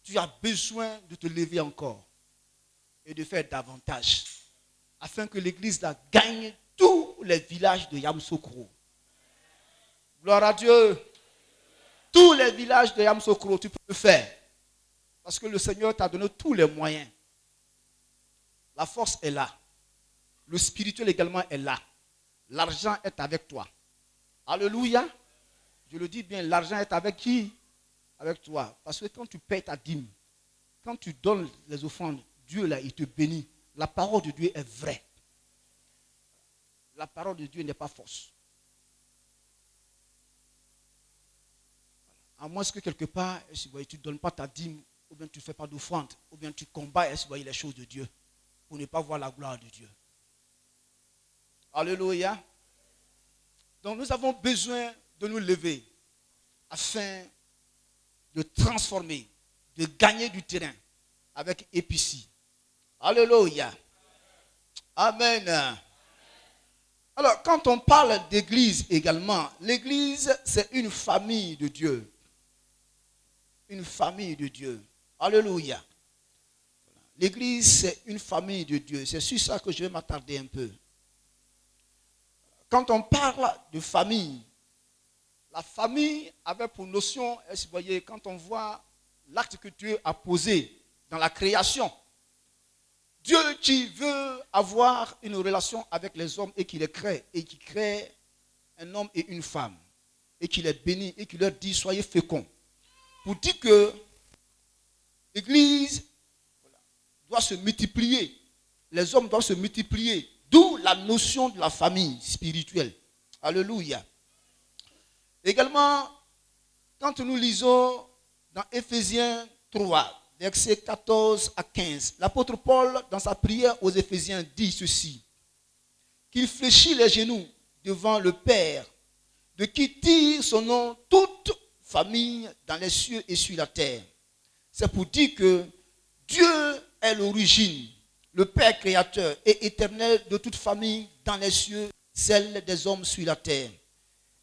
Tu as besoin de te lever encore et de faire davantage afin que l'église là gagne tous les villages de Yamoussoukro. Gloire à Dieu. Tous les villages de Yamoussoukro, tu peux le faire. Parce que le Seigneur t'a donné tous les moyens. La force est là. Le spirituel également est là. L'argent est avec toi. Alléluia. Je le dis bien, l'argent est avec qui? Avec toi. Parce que quand tu payes ta dîme, quand tu donnes les offrandes, Dieu là, il te bénit. La parole de Dieu est vraie. La parole de Dieu n'est pas fausse. À moins que quelque part, tu ne donnes pas ta dîme, ou bien tu ne fais pas d'offrande, ou bien tu combats les choses de Dieu, pour ne pas voir la gloire de Dieu. Alléluia. Donc nous avons besoin de nous lever, afin de transformer, de gagner du terrain, avec épicie. Alléluia. Amen. Alors, quand on parle d'église également, l'église, c'est une famille de Dieu. Une famille de Dieu. Alléluia. L'église, c'est une famille de Dieu. C'est sur ça que je vais m'attarder un peu. Quand on parle de famille, la famille avait pour notion, vous voyez, quand on voit l'acte que Dieu a posé dans la création, Dieu qui veut avoir une relation avec les hommes et qui les crée, et qui crée un homme et une femme, et qui les bénit, et qui leur dit, soyez féconds. Pour dire que l'Église doit se multiplier, les hommes doivent se multiplier, d'où la notion de la famille spirituelle. Alléluia. Également, quand nous lisons dans Éphésiens 3, versets 14 à 15, l'apôtre Paul, dans sa prière aux Éphésiens, dit ceci, qu'il fléchit les genoux devant le Père, de qui tire son nom toute famille dans les cieux et sur la terre. C'est pour dire que Dieu est l'origine, le Père créateur et éternel de toute famille dans les cieux, celle des hommes sur la terre.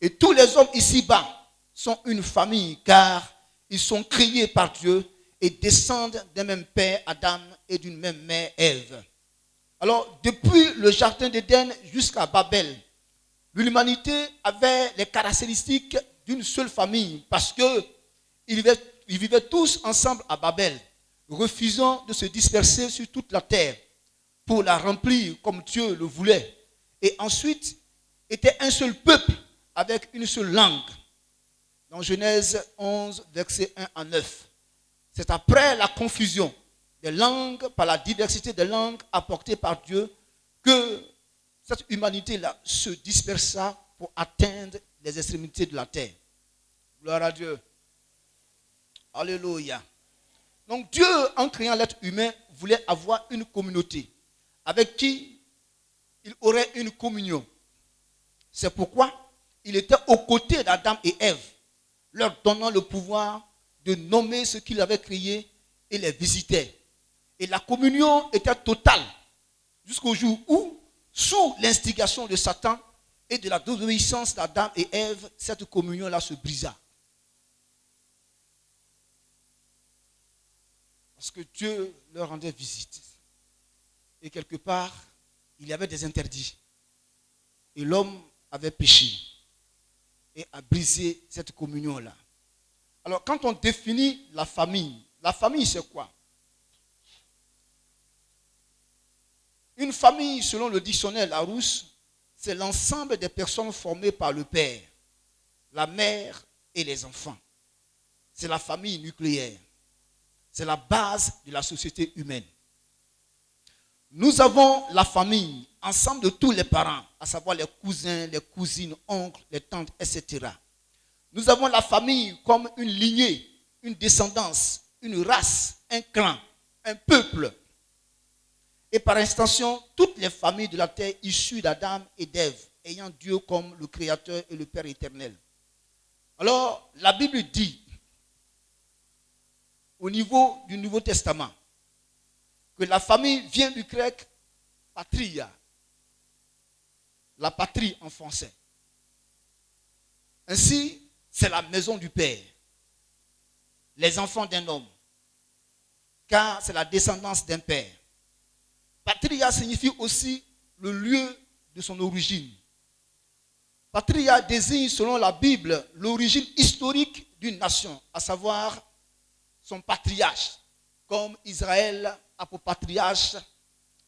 Et tous les hommes ici-bas sont une famille car ils sont créés par Dieu et descendent d'un même père Adam et d'une même mère Ève. Alors, depuis le jardin d'Éden jusqu'à Babel, l'humanité avait les caractéristiques d'une seule famille parce qu'ils vivaient tous ensemble à Babel, refusant de se disperser sur toute la terre pour la remplir comme Dieu le voulait. Et ensuite, était un seul peuple avec une seule langue. Dans Genèse 11, versets 1 à 9. C'est après la confusion des langues, par la diversité des langues apportées par Dieu, que cette humanité-là se dispersa pour atteindre les extrémités de la terre. Gloire à Dieu. Alléluia. Donc Dieu, en créant l'être humain, voulait avoir une communauté avec qui il aurait une communion. C'est pourquoi il était aux côtés d'Adam et Ève, leur donnant le pouvoir de nommer ce qu'il avait créé et les visitait. Et la communion était totale jusqu'au jour où, sous l'instigation de Satan et de la désobéissance d'Adam et Ève, cette communion-là se brisa. Parce que Dieu leur rendait visite. Et quelque part, il y avait des interdits. Et l'homme avait péché et a brisé cette communion-là. Alors, quand on définit la famille c'est quoi? Une famille, selon le dictionnaire Larousse, c'est l'ensemble des personnes formées par le père, la mère et les enfants. C'est la famille nucléaire. C'est la base de la société humaine. Nous avons la famille, ensemble de tous les parents, à savoir les cousins, les cousines, oncles, les tantes, etc. Nous avons la famille comme une lignée, une descendance, une race, un clan, un peuple. Et par extension, toutes les familles de la terre issues d'Adam et d'Ève, ayant Dieu comme le Créateur et le Père éternel. Alors, la Bible dit, au niveau du Nouveau Testament, que la famille vient du grec patria, la patrie en français. Ainsi, c'est la maison du Père, les enfants d'un homme, car c'est la descendance d'un père. Patria signifie aussi le lieu de son origine. Patria désigne, selon la Bible, l'origine historique d'une nation, à savoir son patriarche, comme Israël a pour patriarche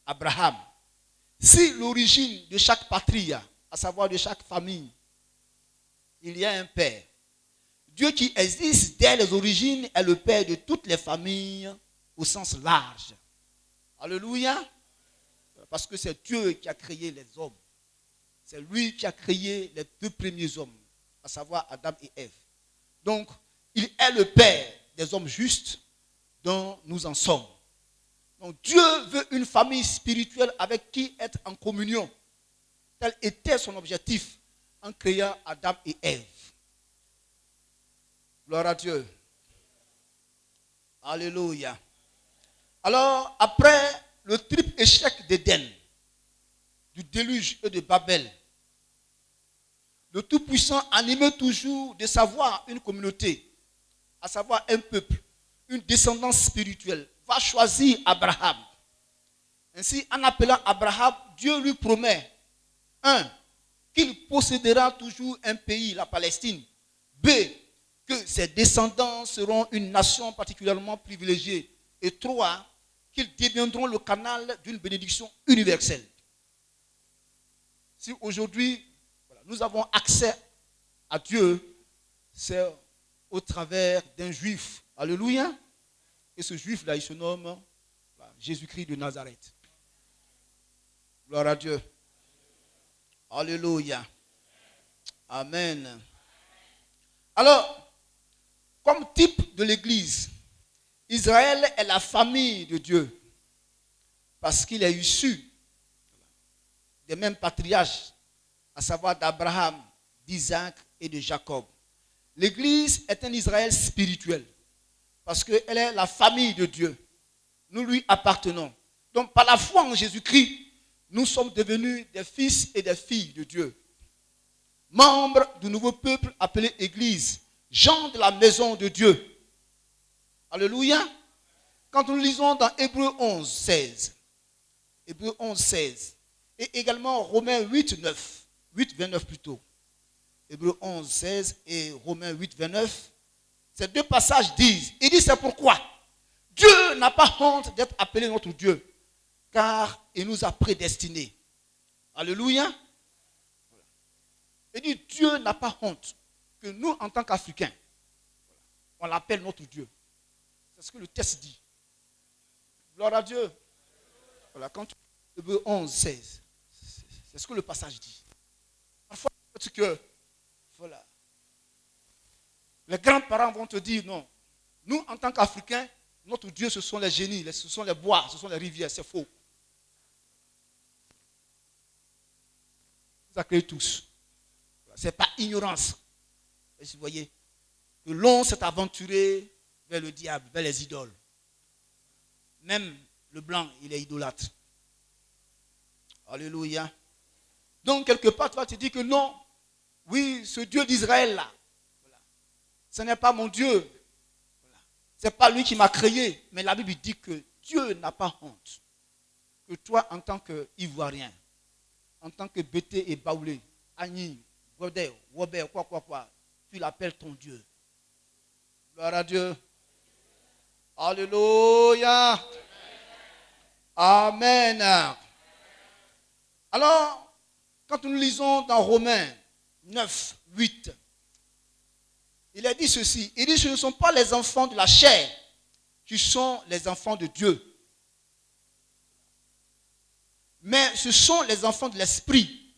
Abraham. Si l'origine de chaque patria, à savoir de chaque famille, il y a un père. Dieu qui existe dès les origines est le père de toutes les familles au sens large. Alléluia. Parce que c'est Dieu qui a créé les hommes. C'est lui qui a créé les deux premiers hommes, à savoir Adam et Ève. Donc, il est le père des hommes justes dont nous en sommes. Donc, Dieu veut une famille spirituelle avec qui être en communion. Tel était son objectif en créant Adam et Ève. Gloire à Dieu. Alléluia. Alors, après le triple échec d'Éden, du déluge et de Babel, le Tout-Puissant animait toujours de savoir une communauté, à savoir un peuple, une descendance spirituelle, va choisir Abraham. Ainsi, en appelant Abraham, Dieu lui promet, 1, qu'il possédera toujours un pays, la Palestine. B, que ses descendants seront une nation particulièrement privilégiée. Et 3, qu'ils deviendront le canal d'une bénédiction universelle. Si aujourd'hui, nous avons accès à Dieu, c'est au travers d'un juif. Alléluia. Et ce juif-là, il se nomme Jésus-Christ de Nazareth. Gloire à Dieu. Alléluia. Amen. Alors, comme type de l'Église, Israël est la famille de Dieu parce qu'il est issu des mêmes patriarches, à savoir d'Abraham, d'Isaac et de Jacob. L'Église est un Israël spirituel parce qu'elle est la famille de Dieu. Nous lui appartenons. Donc par la foi en Jésus-Christ, nous sommes devenus des fils et des filles de Dieu. Membres du nouveau peuple appelé Église, gens de la maison de Dieu. Alléluia. Quand nous lisons dans Hébreux 11, 16, Hébreux 11, 16, et également Romains 8, 9, 8, 29 plutôt. Hébreux 11, 16 et Romains 8, 29. Ces deux passages disent, il dit c'est pourquoi Dieu n'a pas honte d'être appelé notre Dieu, car il nous a prédestinés. Alléluia. Il dit Dieu n'a pas honte que nous, en tant qu'Africains, on l'appelle notre Dieu. C'est ce que le texte dit. Gloire à Dieu. Voilà, quand tu Hébreux 11, 16, c'est ce que le passage dit. Parfois, c'est que, voilà, les grands-parents vont te dire non. Nous, en tant qu'Africains, notre Dieu, ce sont les génies, ce sont les bois, ce sont les rivières. C'est faux. Vous accueillez tous. Ce n'est pas ignorance. Et vous voyez que l'on s'est aventuré vers le diable, vers les idoles. Même le blanc, il est idolâtre. Alléluia. Donc, quelque part, tu vas te dire que non, oui, ce Dieu d'Israël-là, voilà, ce n'est pas mon Dieu. Voilà. Ce n'est pas lui qui m'a créé. Mais la Bible dit que Dieu n'a pas honte. Que toi, en tant qu'Ivoirien, en tant que Bété et Baoulé, Agni, Godé, Wobé, quoi, tu l'appelles ton Dieu. Gloire à Dieu. Alléluia. Amen. Alors, quand nous lisons dans Romains 9, 8, il a dit ceci. Il dit, ce ne sont pas les enfants de la chair qui sont les enfants de Dieu. Mais ce sont les enfants de l'esprit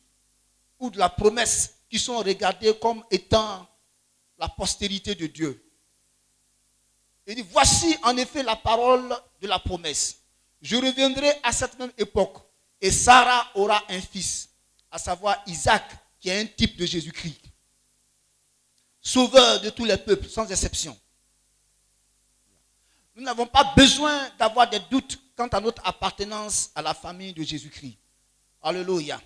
ou de la promesse qui sont regardés comme étant la postérité de Dieu. Il dit, voici en effet la parole de la promesse. Je reviendrai à cette même époque et Sarah aura un fils, à savoir Isaac, qui est un type de Jésus-Christ. Sauveur de tous les peuples, sans exception. Nous n'avons pas besoin d'avoir des doutes quant à notre appartenance à la famille de Jésus-Christ. Alléluia.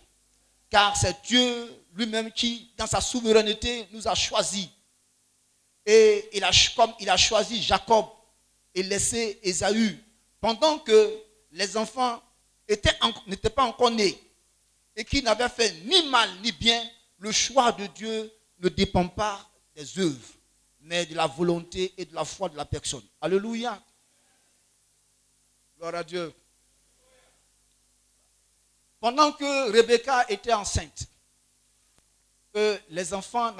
Car c'est Dieu lui-même qui, dans sa souveraineté, nous a choisis. Et comme il a choisi Jacob et laissé Ésaü, pendant que les enfants n'étaient pas encore nés et qui n'avaient fait ni mal ni bien, le choix de Dieu ne dépend pas des œuvres, mais de la volonté et de la foi de la personne. Alléluia. Gloire à Dieu. Pendant que Rebecca était enceinte, que les enfants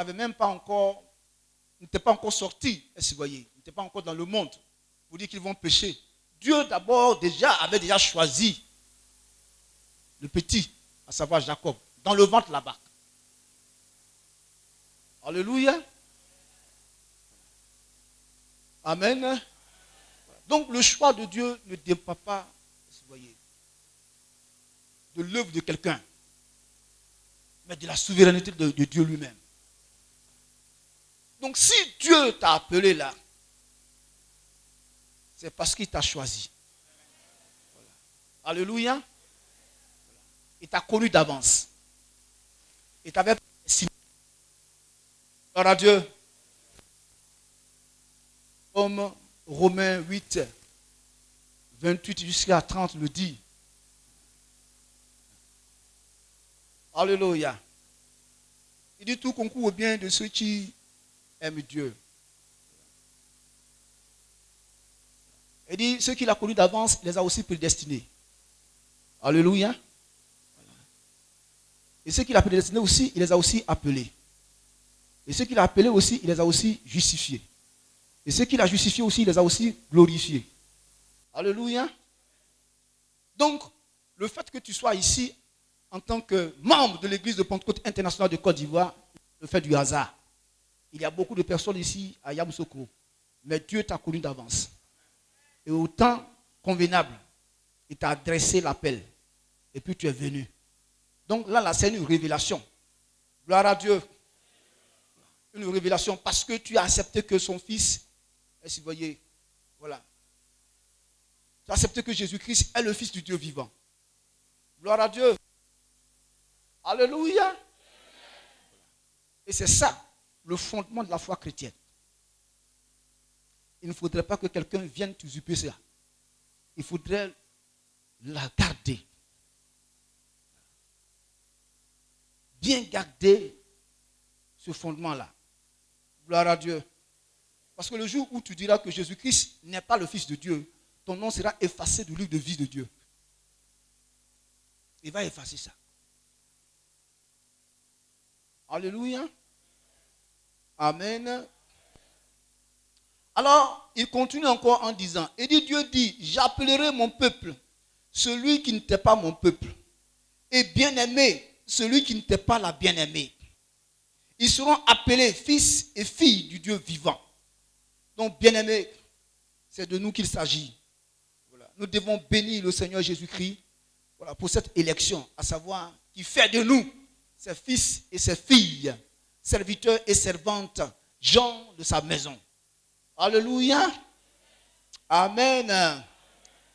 n'étaient pas encore sortis, vous voyez, n'étaient pas encore dans le monde, pour dire qu'ils vont pécher. Dieu d'abord avait déjà choisi le petit, à savoir Jacob, dans le ventre là-bas. Alléluia. Amen. Donc le choix de Dieu ne dépend pas, vous voyez, de l'œuvre de quelqu'un, mais de la souveraineté de Dieu lui-même. Donc si Dieu t'a appelé là, c'est parce qu'il t'a choisi. Voilà. Alléluia. Il t'a connu d'avance. Il t'avait signé. Gloire à Dieu. Comme Romains 8, 28 jusqu'à 30 le dit. Alléluia. Il dit tout concourt au bien de ceux qui aiment Dieu. Il dit ceux qu'il a connus d'avance, il les a aussi prédestinés. Alléluia. Et ceux qu'il a prédestinés aussi, il les a aussi appelés. Et ceux qu'il a appelés aussi, il les a aussi justifiés. Et ceux qu'il a justifiés aussi, il les a aussi glorifiés. Alléluia. Donc, le fait que tu sois ici en tant que membre de l'église de Pentecôte internationale de Côte d'Ivoire, le fait du hasard. Il y a beaucoup de personnes ici à Yamoussoukro, mais Dieu t'a connu d'avance. Et au temps convenable, il t'a adressé l'appel. Et puis tu es venu. Donc là, c'est une révélation. Gloire à Dieu. Une révélation parce que tu as accepté que son fils, est-ce que vous voyez, voilà. Tu as accepté que Jésus-Christ est le fils du Dieu vivant. Gloire à Dieu. Alléluia. Et c'est ça, le fondement de la foi chrétienne. Il ne faudrait pas que quelqu'un vienne t'usurper ça. Il faudrait la garder. Bien garder ce fondement-là. Gloire à Dieu. Parce que le jour où tu diras que Jésus-Christ n'est pas le Fils de Dieu, ton nom sera effacé du livre de vie de Dieu. Il va effacer ça. Alléluia. Amen. Alors, il continue encore en disant, et dit, Dieu dit, j'appellerai mon peuple, celui qui n'était pas mon peuple, et bien-aimé, celui qui n'était pas la bien-aimée. Ils seront appelés fils et filles du Dieu vivant. Donc, bien-aimés, c'est de nous qu'il s'agit. Voilà. Nous devons bénir le Seigneur Jésus-Christ, voilà, pour cette élection, à savoir, qui fait de nous ses fils et ses filles, serviteurs et servantes, gens de sa maison. Alléluia. Amen.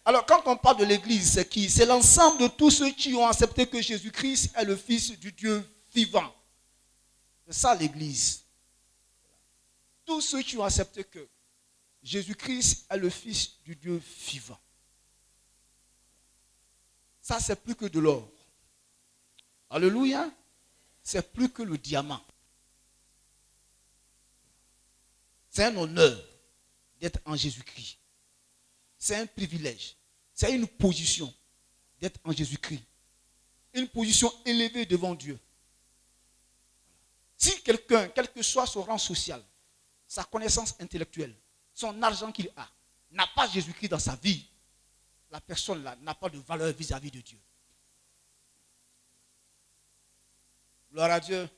Alors, quand on parle de l'église, c'est qui? C'est l'ensemble de tous ceux qui ont accepté que Jésus-Christ est le Fils du Dieu vivant. C'est ça l'église. Tous ceux qui ont accepté que Jésus-Christ est le Fils du Dieu vivant. Ça, c'est plus que de l'or. Alléluia. C'est plus que le diamant. C'est un honneur d'être en Jésus-Christ. C'est un privilège. C'est une position d'être en Jésus-Christ. Une position élevée devant Dieu. Si quelqu'un, quel que soit son rang social, sa connaissance intellectuelle, son argent qu'il a, n'a pas Jésus-Christ dans sa vie, la personne là n'a pas de valeur vis-à-vis de Dieu. Gloire à Dieu.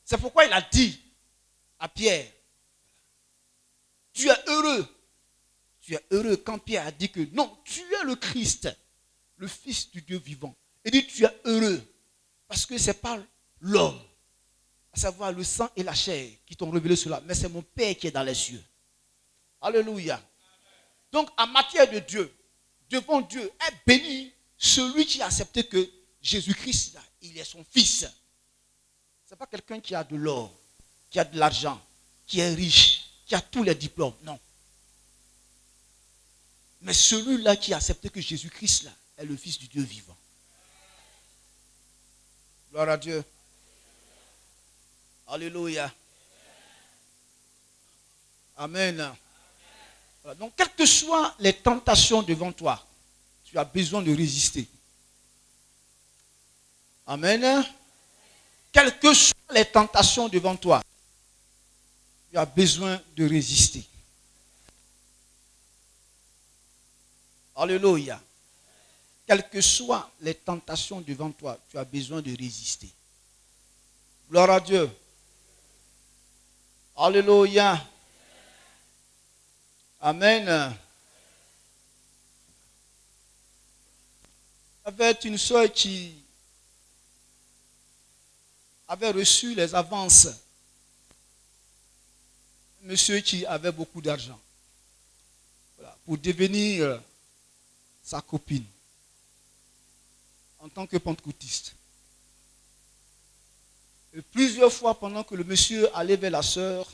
C'est pourquoi il a dit à Pierre, tu es heureux. Tu es heureux quand Pierre a dit que non, tu es le Christ, le Fils du Dieu vivant. Il dit tu es heureux parce que ce n'est pas l'homme, à savoir le sang et la chair qui t'ont révélé cela, mais c'est mon Père qui est dans les cieux. Alléluia. Donc en matière de Dieu, devant Dieu, est béni celui qui a accepté que Jésus-Christ, il est son Fils. Ce n'est pas quelqu'un qui a de l'or, qui a de l'argent, qui est riche, qui a tous les diplômes. Non. Mais celui-là qui a accepté que Jésus-Christ là, est le Fils du Dieu vivant. Gloire à Dieu. Alléluia. Amen. Voilà. Donc, quelles que soient les tentations devant toi, tu as besoin de résister. Amen. Quelles que soient les tentations devant toi, tu as besoin de résister. Alléluia. Quelles que soient les tentations devant toi, tu as besoin de résister. Gloire à Dieu. Alléluia. Amen. Il y avait une soeur qui avait reçu les avances. Monsieur qui avait beaucoup d'argent. Voilà, pour devenir sa copine en tant que pentecôtiste. Et plusieurs fois pendant que le monsieur allait vers la sœur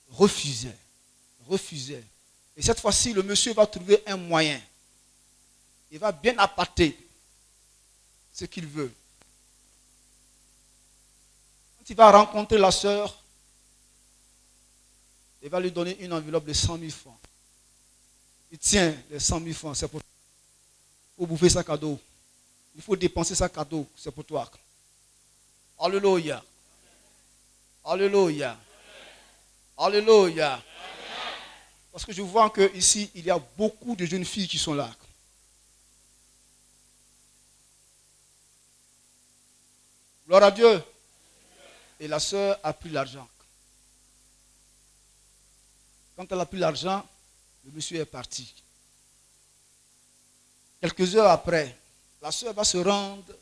refusait. Et cette fois-ci, le monsieur va trouver un moyen. Il va bien appâter ce qu'il veut. Quand il va rencontrer la sœur, il va lui donner une enveloppe de 100 000 francs. Il tient les 100 000 francs, c'est pour toi. Il faut bouffer sa cadeau. Il faut dépenser sa cadeau, c'est pour toi. Alléluia. Alléluia. Alléluia. Parce que je vois qu'ici, il y a beaucoup de jeunes filles qui sont là. Gloire à Dieu. Et la sœur a pris l'argent. Quand elle a pris l'argent, le monsieur est parti. Quelques heures après, la sœur va se rendre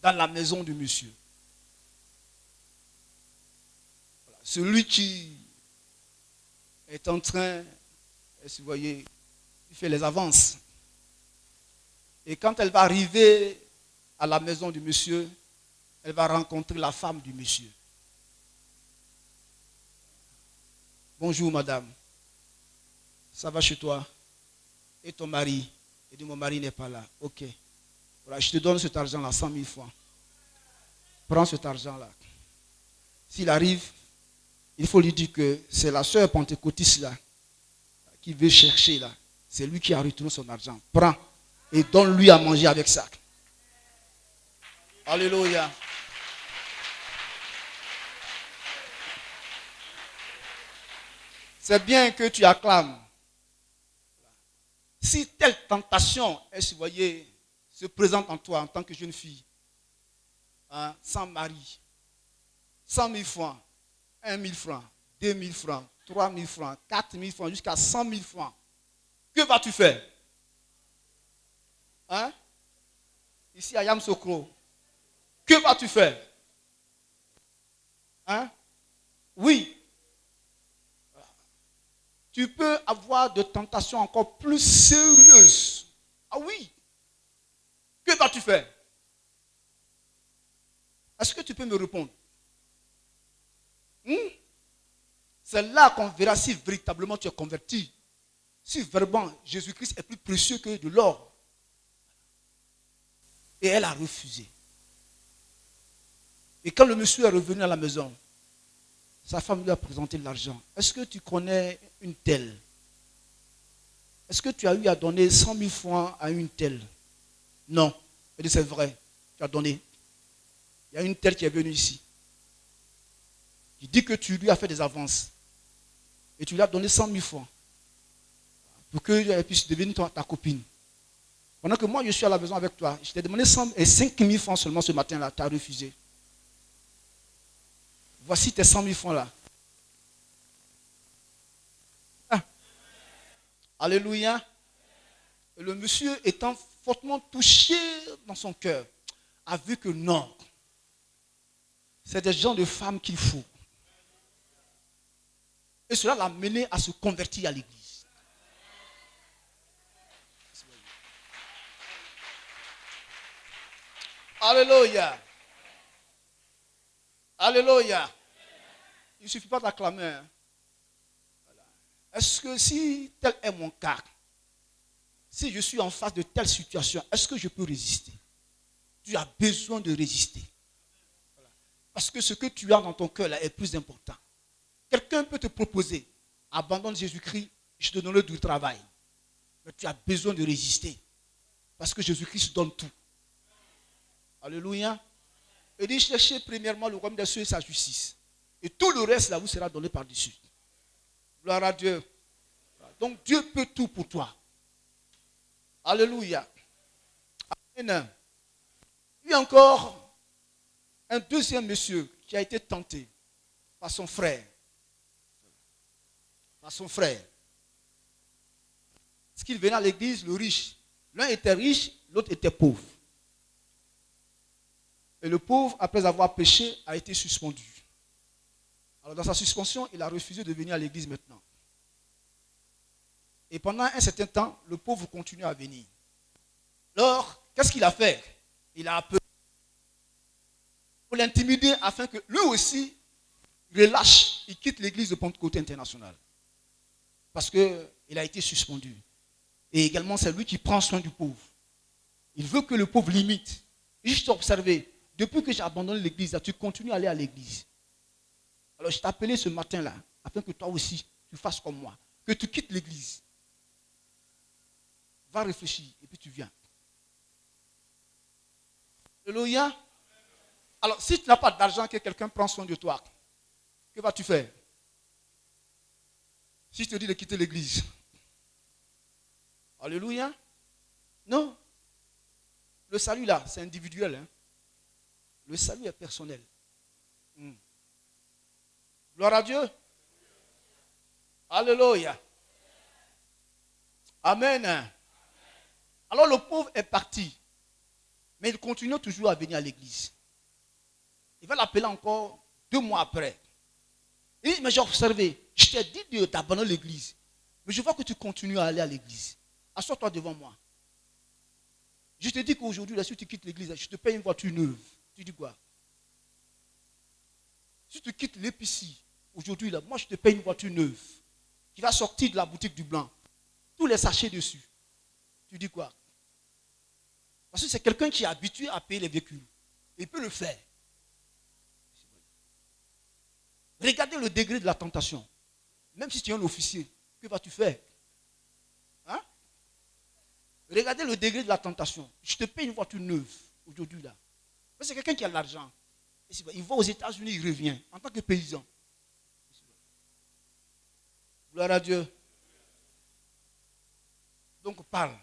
dans la maison du monsieur. Voilà. Celui qui est en train, vous voyez, il fait les avances. Et quand elle va arriver à la maison du monsieur, elle va rencontrer la femme du monsieur. Bonjour madame, ça va chez toi? Et ton mari? Elle dit mon mari n'est pas là. Ok, voilà, je te donne cet argent-là, 100 000 francs. Prends cet argent-là. S'il arrive, il faut lui dire que c'est la sœur pentecôtiste là qui veut chercher là. C'est lui qui a retourné son argent. Prends et donne-lui à manger avec ça. Alléluia. C'est bien que tu acclames. Si telle tentation, vous voyez, se présente en toi en tant que jeune fille, hein, sans mari, 100 000 francs, 1 000 francs, 2 000 francs, 3 000 francs, 4 000 francs, jusqu'à 100 000 francs, que vas-tu faire? Hein? Ici à Yamsokro, que vas-tu faire? Hein? Oui. Tu peux avoir de tentations encore plus sérieuses. Ah oui. Que vas-tu faire? Est-ce que tu peux me répondre? C'est là qu'on verra si véritablement tu es converti. Si vraiment Jésus-Christ est plus précieux que de l'or. Et elle a refusé. Et quand le monsieur est revenu à la maison, sa femme lui a présenté l'argent. Est-ce que tu connais une telle? Est-ce que tu as eu à donner 100 000 francs à une telle? Non. Elle dit c'est vrai, tu as donné. Il y a une telle qui est venue ici. Il dit que tu lui as fait des avances. Et tu lui as donné 100 000 francs. Pour qu'elle puisse devenir ta copine. Pendant que moi je suis à la maison avec toi, je t'ai demandé 5 000 francs seulement ce matin-là, tu as refusé. Voici tes 100 000 francs là. Ah. Alléluia. Et le monsieur étant fortement touché dans son cœur, a vu que non. C'est des gens de femmes qu'il faut. Et cela l'a mené à se convertir à l'église. Alléluia. Alléluia. Il ne suffit pas d'acclamer. Hein. Voilà. Est-ce que si tel est mon cas, si je suis en face de telle situation, est-ce que je peux résister? Tu as besoin de résister. Voilà. Parce que ce que tu as dans ton cœur là est plus important. Quelqu'un peut te proposer, abandonne Jésus-Christ, je te donnerai du travail. Mais tu as besoin de résister. Parce que Jésus-Christ donne tout. Alléluia. Il dit, cherchez premièrement le royaume des cieux et sa justice. Et tout le reste là vous sera donné par-dessus. Gloire à Dieu. Donc Dieu peut tout pour toi. Alléluia. Amen. Il y a encore un deuxième monsieur qui a été tenté par son frère. Par son frère. Parce qu'il venait à l'église, le riche. L'un était riche, l'autre était pauvre. Et le pauvre, après avoir péché, a été suspendu. Alors dans sa suspension, il a refusé de venir à l'église maintenant. Et pendant un certain temps, le pauvre continue à venir. Alors, qu'est-ce qu'il a fait? Il a appelé pour l'intimider afin que lui aussi relâche, il quitte l'église de Pentecôte internationale. parce qu'il a été suspendu. Et également, c'est lui qui prend soin du pauvre. Il veut que le pauvre limite. Et je t'ai observé, depuis que j'ai abandonné l'église, tu continues à aller à l'église. Alors je t'ai appelé ce matin-là, afin que toi aussi, tu fasses comme moi. Que tu quittes l'église. Va réfléchir, et puis tu viens. Alléluia. Alors, si tu n'as pas d'argent, que quelqu'un prend soin de toi, que vas-tu faire? Si je te dis de quitter l'église. Alléluia. Non. Le salut là, c'est individuel. Hein? Le salut est personnel. Gloire à Dieu. Alléluia. Amen. Alors le pauvre est parti. Mais il continue toujours à venir à l'église. Il va l'appeler encore 2 mois après. Il dit, mais j'ai observé, je t'ai dit d'abandonner l'église. Mais je vois que tu continues à aller à l'église. Assois-toi devant moi. Je te dis qu'aujourd'hui, si tu quittes l'église, je te paye une voiture neuve. Tu dis quoi? Si tu quittes l'épicerie, aujourd'hui, moi je te paye une voiture neuve. Qui va sortir de la boutique du blanc. Tous les sachets dessus. Tu dis quoi? Parce que c'est quelqu'un qui est habitué à payer les véhicules. Il peut le faire. Regardez le degré de la tentation. Même si tu es un officier, que vas-tu faire? Hein? Regardez le degré de la tentation. Je te paye une voiture neuve aujourd'hui là. Mais c'est quelqu'un qui a de l'argent. Il va aux États-Unis, il revient en tant que paysan. Gloire à Dieu. Donc parle.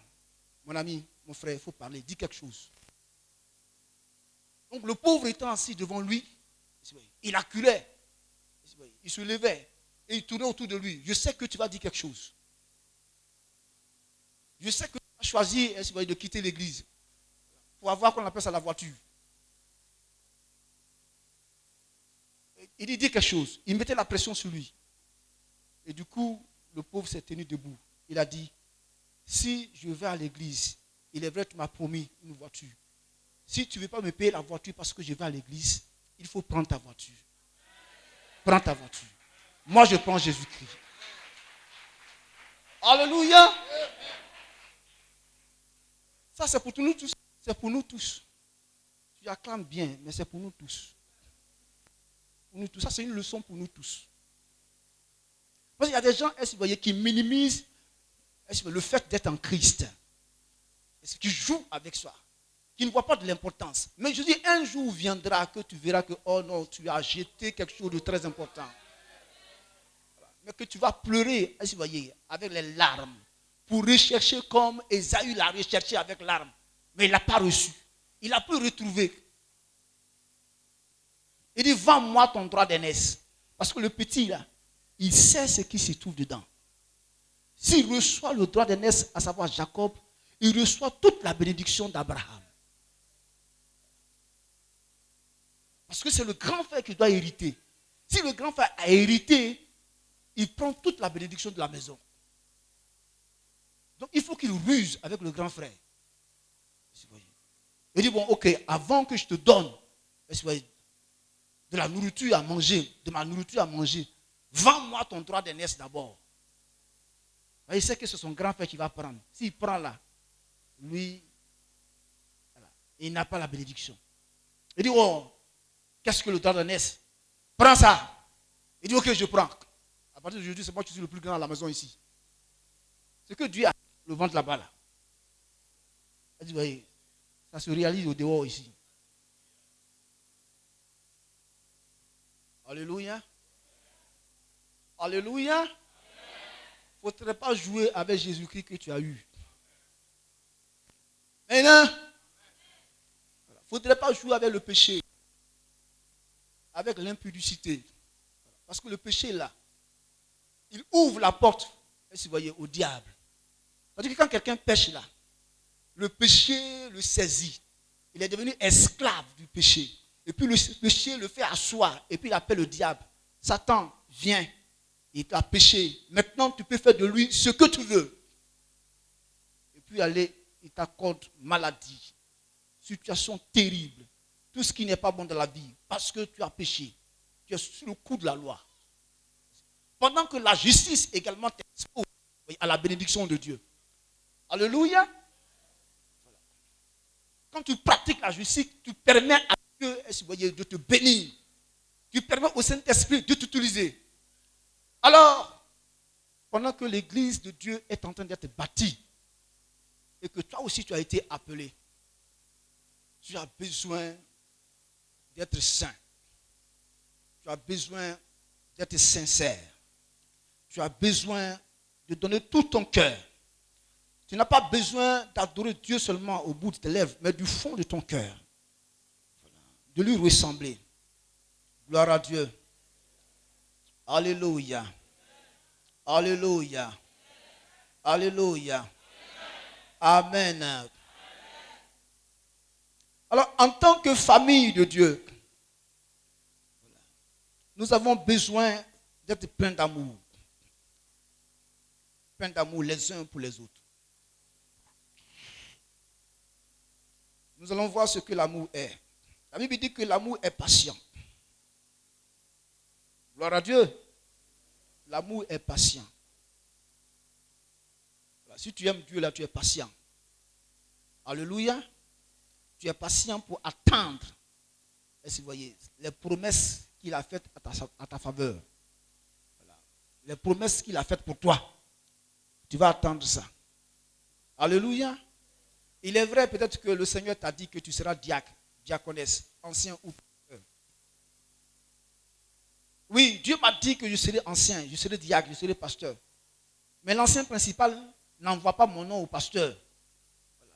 Mon ami, mon frère, il faut parler. Dis quelque chose. Donc le pauvre étant assis devant lui, il acculait. Il se levait et il tournait autour de lui. Je sais que tu vas dire quelque chose. Je sais que tu as choisi de quitter l'église pour avoir, qu'on appelle ça, la voiture. Il dit quelque chose. Il mettait la pression sur lui. Et du coup, le pauvre s'est tenu debout. Il a dit, si je vais à l'église, il est vrai que tu m'as promis une voiture. Si tu ne veux pas me payer la voiture parce que je vais à l'église, il faut prendre ta voiture. Prends ta voiture. Moi, je prends Jésus-Christ. Alléluia. Ça, c'est pour nous tous. C'est pour nous tous. Tu acclames bien, mais c'est pour nous tous. Pour nous tous. Ça, c'est une leçon pour nous tous. Parce qu'il y a des gens qui minimisent le fait d'être en Christ. Qui jouent avec ça. Qui ne voient pas de l'importance. Mais je dis, un jour viendra que tu verras que, oh non, tu as jeté quelque chose de très important. Mais que tu vas pleurer, avec les larmes, pour rechercher comme Ésaü l'a recherché avec larmes. Mais il n'a pas reçu. Il a pu retrouver. Il dit, vends-moi ton droit d'aînesse. Parce que le petit, là, il sait ce qui se trouve dedans. S'il reçoit le droit d'aînesse, à savoir Jacob, il reçoit toute la bénédiction d'Abraham. Parce que c'est le grand frère qui doit hériter. Si le grand frère a hérité, il prend toute la bénédiction de la maison. Donc il faut qu'il ruse avec le grand frère. Il dit, bon, ok, avant que je te donne de la nourriture à manger, de ma nourriture à manger, vends-moi ton droit d'aînesse d'abord. Il sait que c'est son grand frère qui va prendre. S'il prend là, lui, voilà, il n'a pas la bénédiction. Il dit, oh, qu'est-ce que le droit d'aînesse? Prends ça. Il dit, ok, je prends. À partir d'aujourd'hui, c'est moi qui suis le plus grand à la maison ici. C'est que Dieu a le ventre là-bas. Là. Il dit, voyez, ça se réalise au dehors ici. Alléluia. Alléluia. Il ne faudrait pas jouer avec Jésus-Christ que tu as eu. Maintenant, il ne faudrait pas jouer avec le péché, avec l'impudicité. Parce que le péché, là, il ouvre la porte, si vous voyez, au diable. C'est-à-dire que quand quelqu'un pêche, là, le péché le saisit. Il est devenu esclave du péché. Et puis le péché le fait asseoir. Et puis il appelle le diable. Satan, viens. Il t'a péché. Maintenant, tu peux faire de lui ce que tu veux. Et puis aller, il t'accorde maladie, situation terrible, tout ce qui n'est pas bon dans la vie, parce que tu as péché. Tu es sous le coup de la loi. Pendant que la justice également t'expose. Oui, à la bénédiction de Dieu. Alléluia. Voilà. Quand tu pratiques la justice, tu permets à Dieu de te bénir. Tu permets au Saint-Esprit de t'utiliser. Alors, pendant que l'église de Dieu est en train d'être bâtie, et que toi aussi tu as été appelé, tu as besoin d'être saint. Tu as besoin d'être sincère. Tu as besoin de donner tout ton cœur. Tu n'as pas besoin d'adorer Dieu seulement au bout de tes lèvres, mais du fond de ton cœur. De lui ressembler. Gloire à Dieu. Alléluia. Alléluia. Alléluia. Amen. Alors, en tant que famille de Dieu, nous avons besoin d'être pleins d'amour. Pleins d'amour les uns pour les autres. Nous allons voir ce que l'amour est. La Bible dit que l'amour est patient. Gloire à Dieu. L'amour est patient. Voilà, si tu aimes Dieu, là, tu es patient. Alléluia. Tu es patient pour attendre, est-ce que vous voyez, les promesses qu'il a faites à ta faveur. Voilà. Les promesses qu'il a faites pour toi. Tu vas attendre ça. Alléluia. Il est vrai peut-être que le Seigneur t'a dit que tu seras diacre, diaconesse, ancien ou pasteur. Oui, Dieu m'a dit que je serai ancien, je serai diacre, je serai pasteur. Mais l'ancien principal n'envoie pas mon nom au pasteur. Voilà.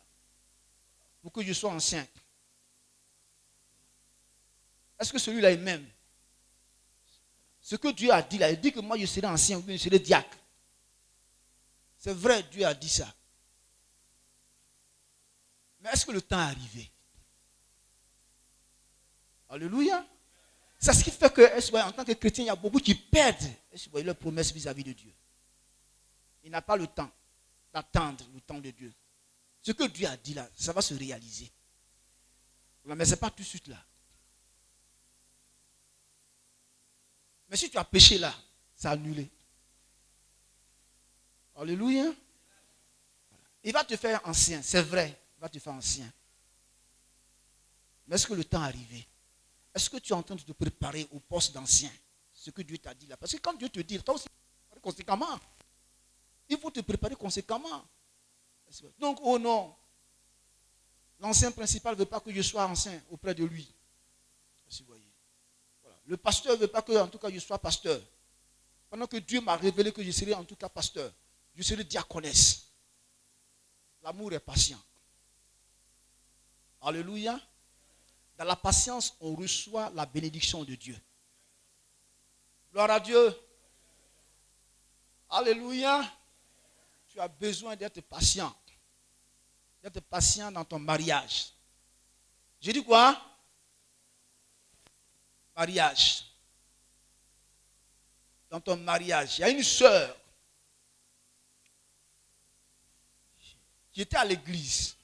Pour que je sois ancien. Est-ce que celui-là est même? Ce que Dieu a dit là, il dit que moi je serai ancien ou bien je serai diacre. C'est vrai, Dieu a dit ça. Mais est-ce que le temps est arrivé? Alléluia. C'est ce qui fait que, en tant que chrétien, il y a beaucoup qui perdent leurs promesses vis-à-vis de Dieu. Il n'a pas le temps d'attendre le temps de Dieu. Ce que Dieu a dit là, ça va se réaliser. Mais ce n'est pas tout de suite là. Mais si tu as péché là, c'est annulé. Alléluia. Il va te faire ancien, c'est vrai. Il va te faire ancien. Mais est-ce que le temps est arrivé? Est-ce que tu es en train de te préparer au poste d'ancien? Ce que Dieu t'a dit là. Parce que quand Dieu te dit, toi aussi, il faut te préparer conséquemment. Il faut te préparer conséquemment. Donc, oh non. L'ancien principal ne veut pas que je sois ancien auprès de lui. Si vous voyez. Voilà. Le pasteur ne veut pas que, en tout cas, je sois pasteur. Pendant que Dieu m'a révélé que je serai en tout cas pasteur. Je serai diaconesse. L'amour est patient. Alléluia. Dans la patience, on reçoit la bénédiction de Dieu. Gloire à Dieu. Alléluia. Tu as besoin d'être patient. D'être patient dans ton mariage. J'ai dit quoi? Mariage. Dans ton mariage. Il y a une sœur qui était à l'église.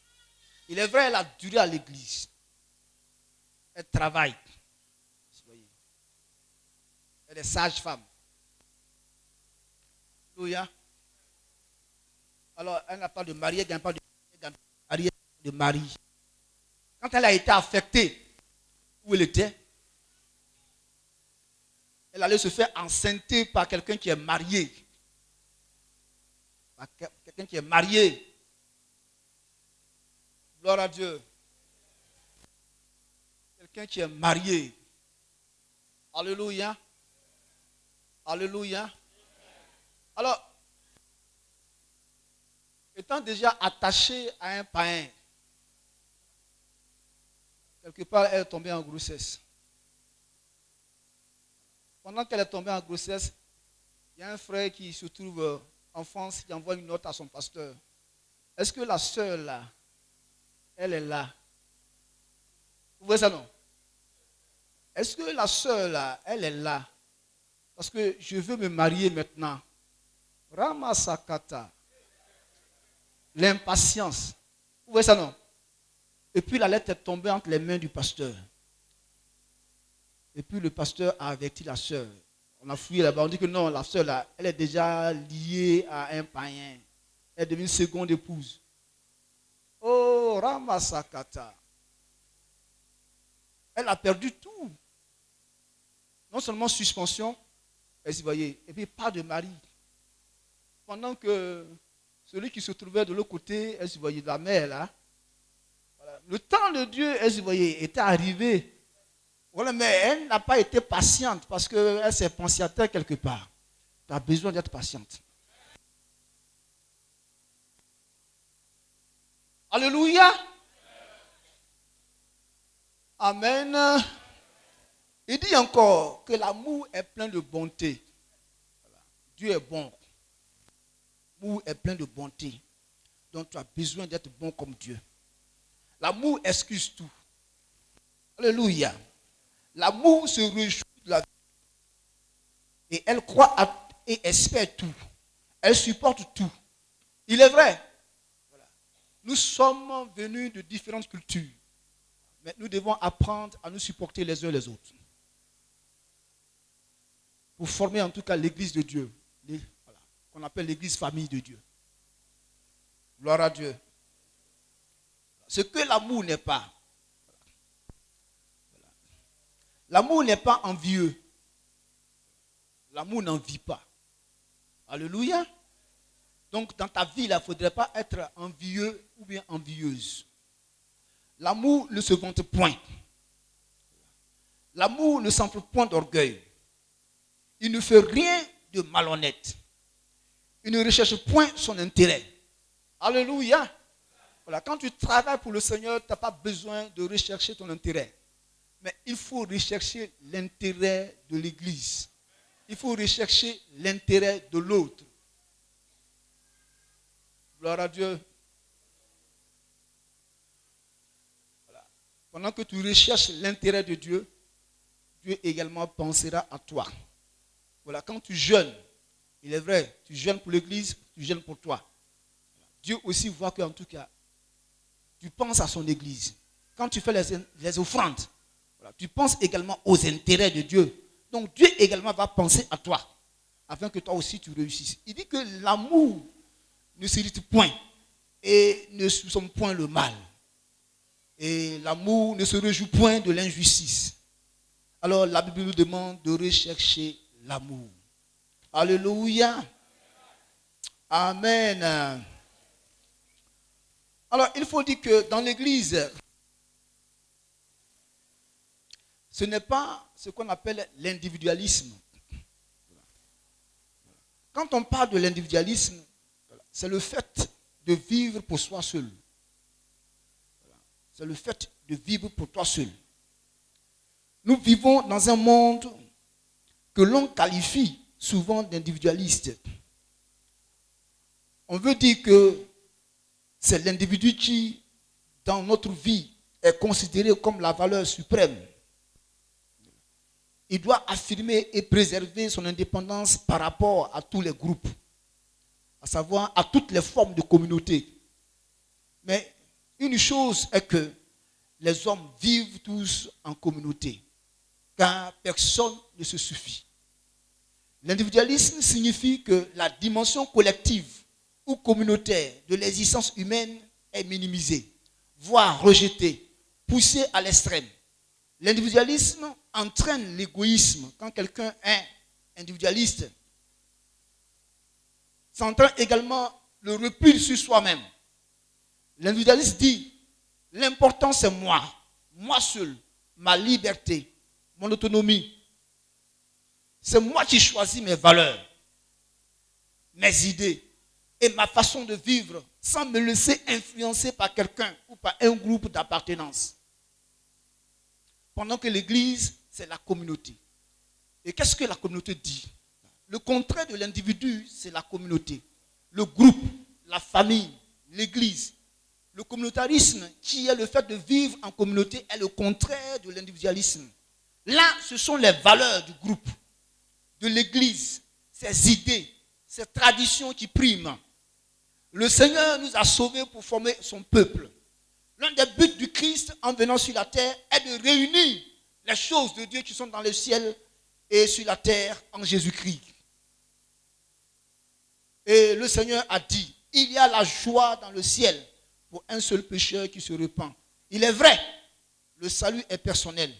Il est vrai, elle a duré à l'église. Elle travaille. Elle est sage-femme. Alléluia. Alors, elle n'a pas de mari, elle n'a pas de mari, de mari. Quand elle a été affectée, où elle était, elle allait se faire enceinter par quelqu'un qui est marié. Par quelqu'un qui est marié. Gloire à Dieu. Quelqu'un qui est marié. Alléluia. Alléluia. Alors, étant déjà attachée à un païen, quelque part, elle est tombée en grossesse. Pendant qu'elle est tombée en grossesse, il y a un frère qui se trouve en France qui envoie une note à son pasteur. Est-ce que la sœur là, elle est là? Vous voyez ça, non? Est-ce que la sœur là, elle est là? Parce que je veux me marier maintenant. Ramasakata. L'impatience. Vous voyez ça, non? Et puis la lettre est tombée entre les mains du pasteur. Et puis le pasteur a averti la sœur. On a fouillé là-bas, on dit que non, la sœur là, elle est déjà liée à un païen. Elle est devenue seconde épouse. Oh, Ramasakata. Elle a perdu tout. Non seulement suspension, elle s'y voyait, et puis pas de mari. Pendant que celui qui se trouvait de l'autre côté, elle s'y voyait, de la mère là. Voilà. Le temps de Dieu, elle s'y voyait, était arrivé. Voilà, mais elle n'a pas été patiente parce qu'elle s'est pensionnée quelque part. Tu as besoin d'être patiente. Alléluia. Amen. Il dit encore que l'amour est plein de bonté. Voilà. Dieu est bon. L'amour est plein de bonté. Donc tu as besoin d'être bon comme Dieu. L'amour excuse tout. Alléluia. L'amour se réjouit de la vie. Et elle croit et espère tout. Elle supporte tout. Il est vrai. Voilà. Nous sommes venus de différentes cultures. Mais nous devons apprendre à nous supporter les uns les autres. Pour former en tout cas l'église de Dieu. Voilà, qu'on appelle l'église famille de Dieu. Gloire à Dieu. Ce que l'amour n'est pas. L'amour n'est pas envieux. L'amour n'envie pas. Alléluia. Donc dans ta vie, il ne faudrait pas être envieux ou bien envieuse. L'amour ne se vante point. L'amour ne s'enfle point d'orgueil. Il ne fait rien de malhonnête. Il ne recherche point son intérêt. Alléluia. Voilà, quand tu travailles pour le Seigneur, tu n'as pas besoin de rechercher ton intérêt. Mais il faut rechercher l'intérêt de l'Église. Il faut rechercher l'intérêt de l'autre. Gloire à Dieu. Voilà. Pendant que tu recherches l'intérêt de Dieu, Dieu également pensera à toi. Voilà, quand tu jeûnes, il est vrai, tu jeûnes pour l'Église, tu jeûnes pour toi. Dieu aussi voit qu'en tout cas, tu penses à son Église. Quand tu fais les offrandes, voilà, tu penses également aux intérêts de Dieu. Donc Dieu également va penser à toi, afin que toi aussi tu réussisses. Il dit que l'amour ne s'irrite point et ne soupçonne point le mal. Et l'amour ne se réjouit point de l'injustice. Alors la Bible nous demande de rechercher l'amour. Alléluia. Amen. Alors il faut dire que dans l'église, ce n'est pas ce qu'on appelle l'individualisme. Quand on parle de l'individualisme, c'est le fait de vivre pour soi seul. C'est le fait de vivre pour toi seul. Nous vivons dans un monde que l'on qualifie souvent d'individualiste. On veut dire que c'est l'individu qui, dans notre vie, est considéré comme la valeur suprême. Il doit affirmer et préserver son indépendance par rapport à tous les groupes, à savoir à toutes les formes de communauté. Mais une chose est que les hommes vivent tous en communauté, car personne ne se suffit. L'individualisme signifie que la dimension collective ou communautaire de l'existence humaine est minimisée, voire rejetée, poussée à l'extrême. L'individualisme entraîne l'égoïsme. Quand quelqu'un est individualiste, ça entraîne également le repli sur soi-même. L'individualiste dit, l'important c'est moi seul, ma liberté, mon autonomie. C'est moi qui choisis mes valeurs, mes idées et ma façon de vivre sans me laisser influencer par quelqu'un ou par un groupe d'appartenance. Pendant que l'Église, c'est la communauté. Et qu'est-ce que la communauté dit? Le contraire de l'individu, c'est la communauté. Le groupe, la famille, l'Église. Le communautarisme, qui est le fait de vivre en communauté, est le contraire de l'individualisme. Là, ce sont les valeurs du groupe, de l'Église, ses idées, ses traditions qui priment. Le Seigneur nous a sauvés pour former son peuple. L'un des buts du Christ en venant sur la terre est de réunir les choses de Dieu qui sont dans le ciel et sur la terre en Jésus-Christ. Et le Seigneur a dit, il y a la joie dans le ciel pour un seul pécheur qui se repent. Il est vrai, le salut est personnel.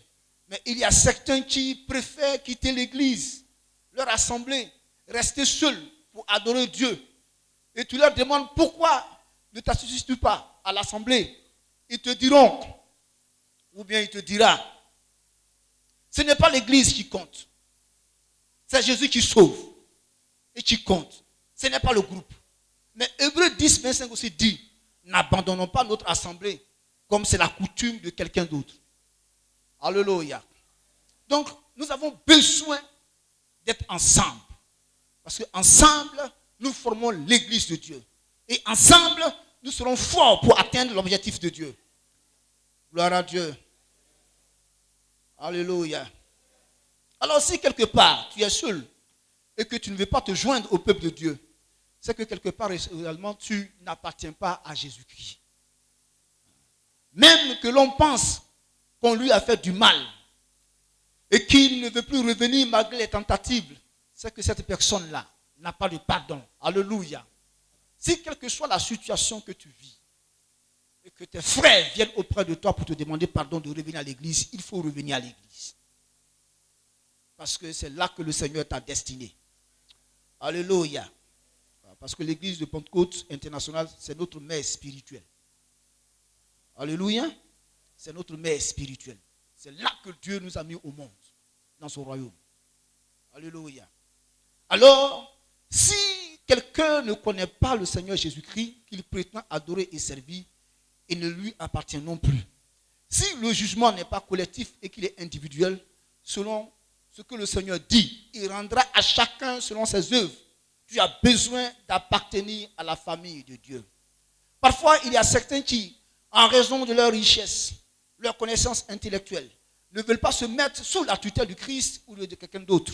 Mais il y a certains qui préfèrent quitter l'église, leur assemblée, rester seuls pour adorer Dieu. Et tu leur demandes pourquoi ne t'associes-tu pas à l'assemblée. Ils te diront, ou bien il te dira, ce n'est pas l'église qui compte. C'est Jésus qui sauve et qui compte. Ce n'est pas le groupe. Mais Hébreux 10, 25 aussi dit, n'abandonnons pas notre assemblée comme c'est la coutume de quelqu'un d'autre. Alléluia. Donc, nous avons besoin d'être ensemble. Parce qu'ensemble, nous formons l'église de Dieu. Et ensemble, nous serons forts pour atteindre l'objectif de Dieu. Gloire à Dieu. Alléluia. Alors, si quelque part, tu es seul et que tu ne veux pas te joindre au peuple de Dieu, c'est que quelque part, réellement, tu n'appartiens pas à Jésus-Christ. Même que l'on pense qu'on lui a fait du mal et qu'il ne veut plus revenir malgré les tentatives, c'est que cette personne-là n'a pas de pardon. Alléluia. Si quelle que soit la situation que tu vis et que tes frères viennent auprès de toi pour te demander pardon de revenir à l'église, il faut revenir à l'église. Parce que c'est là que le Seigneur t'a destiné. Alléluia. Parce que l'église de Pentecôte internationale, c'est notre mère spirituelle. Alléluia. C'est notre mère spirituelle. C'est là que Dieu nous a mis au monde, dans son royaume. Alléluia. Alors, si quelqu'un ne connaît pas le Seigneur Jésus-Christ, qu'il prétend adorer et servir, il ne lui appartient non plus. Si le jugement n'est pas collectif et qu'il est individuel, selon ce que le Seigneur dit, il rendra à chacun selon ses œuvres. Tu as besoin d'appartenir à la famille de Dieu. Parfois, il y a certains qui, en raison de leur richesse, leur connaissance intellectuelle, ne veulent pas se mettre sous la tutelle du Christ ou de quelqu'un d'autre.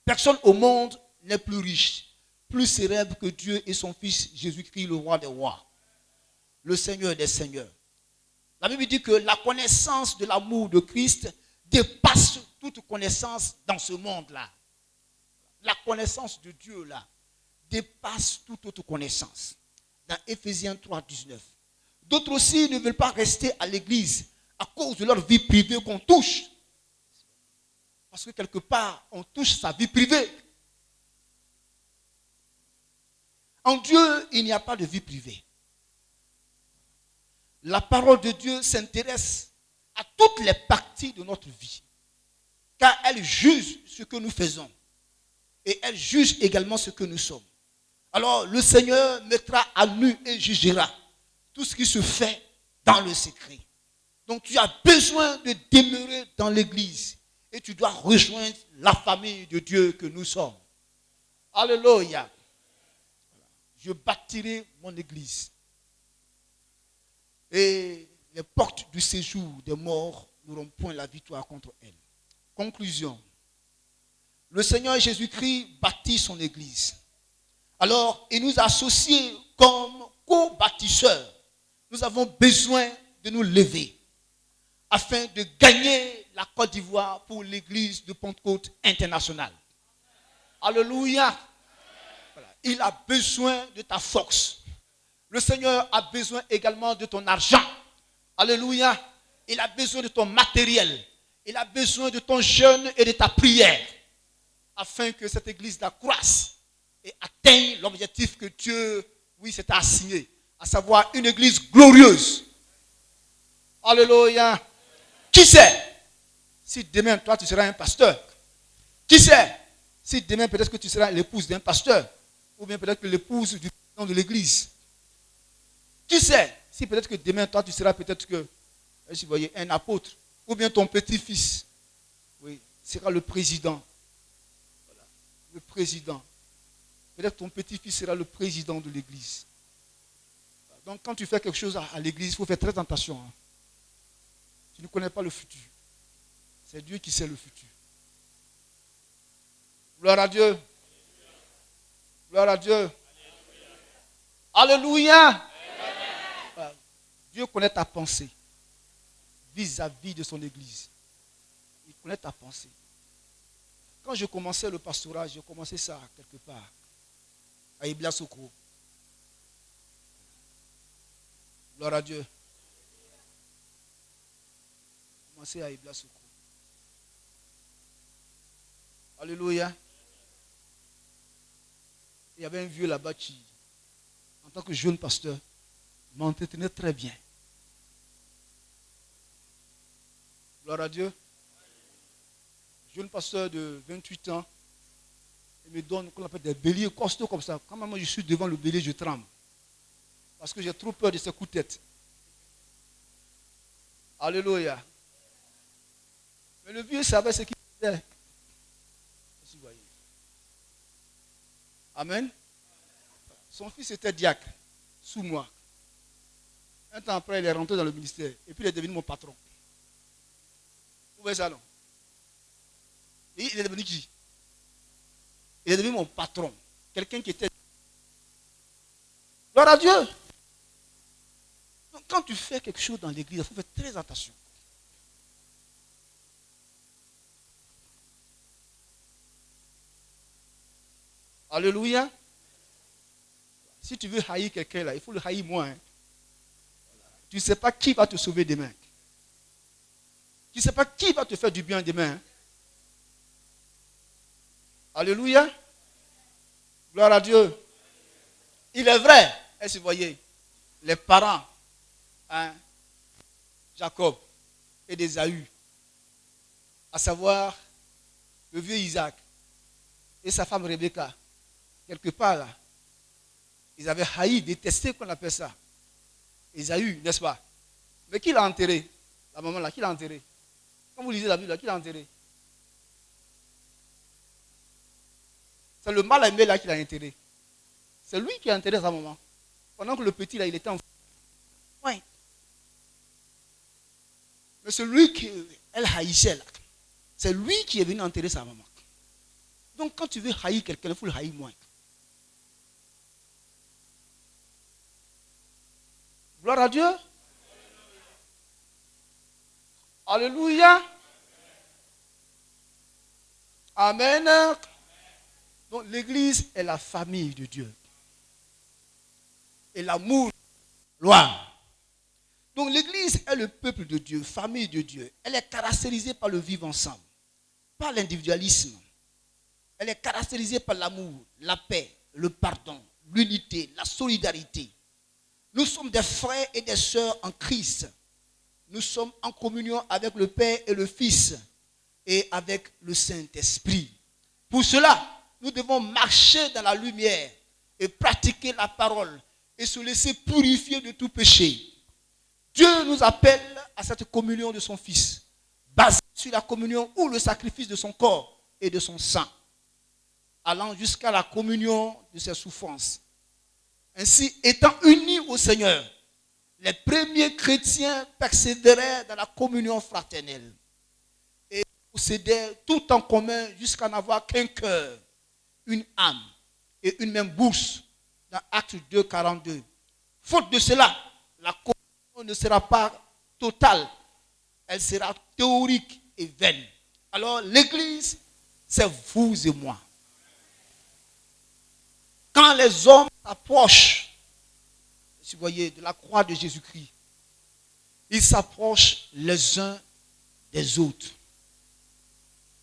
Personne au monde n'est plus riche, plus célèbre que Dieu et son Fils Jésus-Christ, le roi des rois, le Seigneur des seigneurs. La Bible dit que la connaissance de l'amour de Christ dépasse toute connaissance dans ce monde-là. La connaissance de Dieu là dépasse toute autre connaissance. Dans Éphésiens 3, 19. D'autres aussi ne veulent pas rester à l'église à cause de leur vie privée qu'on touche. Parce que quelque part, on touche sa vie privée. En Dieu, il n'y a pas de vie privée. La parole de Dieu s'intéresse à toutes les parties de notre vie. Car elle juge ce que nous faisons. Et elle juge également ce que nous sommes. Alors le Seigneur mettra à nu et jugera tout ce qui se fait dans le secret. Donc tu as besoin de demeurer dans l'église. Et tu dois rejoindre la famille de Dieu que nous sommes. Alléluia. Je bâtirai mon église. Et les portes du séjour des morts n'auront point la victoire contre elle. Conclusion. Le Seigneur Jésus-Christ bâtit son église. Alors, il nous a associés comme co-bâtisseurs. Nous avons besoin de nous lever afin de gagner la Côte d'Ivoire pour l'église de Pentecôte internationale. Alléluia. Voilà. Il a besoin de ta force. Le Seigneur a besoin également de ton argent. Alléluia. Il a besoin de ton matériel. Il a besoin de ton jeûne et de ta prière afin que cette église croisse et atteigne l'objectif que Dieu, s'est assigné, à savoir une église glorieuse. Alléluia. Qui sait si demain, toi, tu seras un pasteur? Qui sait si demain, peut-être que tu seras l'épouse d'un pasteur? Ou bien peut-être que l'épouse du président de l'église? Qui sait si peut-être que demain, toi, tu seras peut-être que, si vous voyez, un apôtre? Ou bien ton petit-fils, sera le président. Voilà, le président. Peut-être ton petit-fils sera le président de l'église. Donc quand tu fais quelque chose à l'église, il faut faire très attention. Hein. Tu ne connais pas le futur. C'est Dieu qui sait le futur. Gloire à Dieu. Gloire à Dieu. Alléluia. Voilà. Dieu connaît ta pensée vis-à-vis de son église. Il connaît ta pensée. quand je commençais le pastorat, j'ai commencé ça quelque part, à Ibla-Soko. Gloire à Dieu. J'ai commencé à Ibla-Soko. Alléluia. Il y avait un vieux là-bas qui, en tant que jeune pasteur, m'entretenait très bien. Gloire à Dieu. Jeune pasteur de 28 ans, il me donne qu'on appelle des béliers costauds comme ça. Quand moi je suis devant le bélier, je tremble. Parce que j'ai trop peur de ces coups de tête. Alléluia. Mais le vieux savait ce qu'il faisait. Amen. Son fils était diacre, sous moi. Un temps après, il est rentré dans le ministère. Et puis il est devenu mon patron. Vous voyez ça, non? Et il est devenu qui? Il est devenu mon patron. Quelqu'un qui était... Gloire à Dieu. Donc, quand tu fais quelque chose dans l'église, il faut faire très attention. Alléluia. Si tu veux haïr quelqu'un là, il faut le haïr moins. Hein. Tu ne sais pas qui va te sauver demain. Tu ne sais pas qui va te faire du bien demain. Hein. Alléluia. Gloire à Dieu. Il est vrai, est-ce que vous voyez, les parents, hein, Jacob et d'Ésaü, à savoir le vieux Isaac et sa femme Rebecca, quelque part là, ils avaient haï, détesté qu'on appelle ça. Ésaü, n'est-ce pas? Mais qui l'a enterré? La maman là, qui l'a enterré? Quand vous lisez la Bible là, qui l'a enterré? C'est le mal aimé là qui l'a enterré. C'est lui qui a enterré sa maman. Pendant que le petit là, il était en... Oui. Mais c'est lui qu'elle haïssait là. C'est lui qui est venu enterrer sa maman. Donc quand tu veux haïr quelqu'un, il faut le haïr moins. Gloire à Dieu. Alléluia. Amen. Donc l'église est la famille de Dieu. Et l'amour, gloire. Donc l'église est le peuple de Dieu, famille de Dieu. Elle est caractérisée par le vivre ensemble, par l'individualisme. Elle est caractérisée par l'amour, la paix, le pardon, l'unité, la solidarité. Nous sommes des frères et des sœurs en Christ. Nous sommes en communion avec le Père et le Fils et avec le Saint-Esprit. Pour cela, nous devons marcher dans la lumière et pratiquer la parole et se laisser purifier de tout péché. Dieu nous appelle à cette communion de son Fils, basée sur la communion ou le sacrifice de son corps et de son sang, allant jusqu'à la communion de ses souffrances. Ainsi, étant unis au Seigneur, les premiers chrétiens persévéraient dans la communion fraternelle et possédaient tout en commun jusqu'à n'avoir qu'un cœur, une âme et une même bouche, dans Actes 2, 42. Faute de cela, la communion ne sera pas totale, elle sera théorique et vaine. Alors l'Église, c'est vous et moi. Quand les hommes s'approchent, si vous voyez, de la croix de Jésus-Christ, ils s'approchent les uns des autres.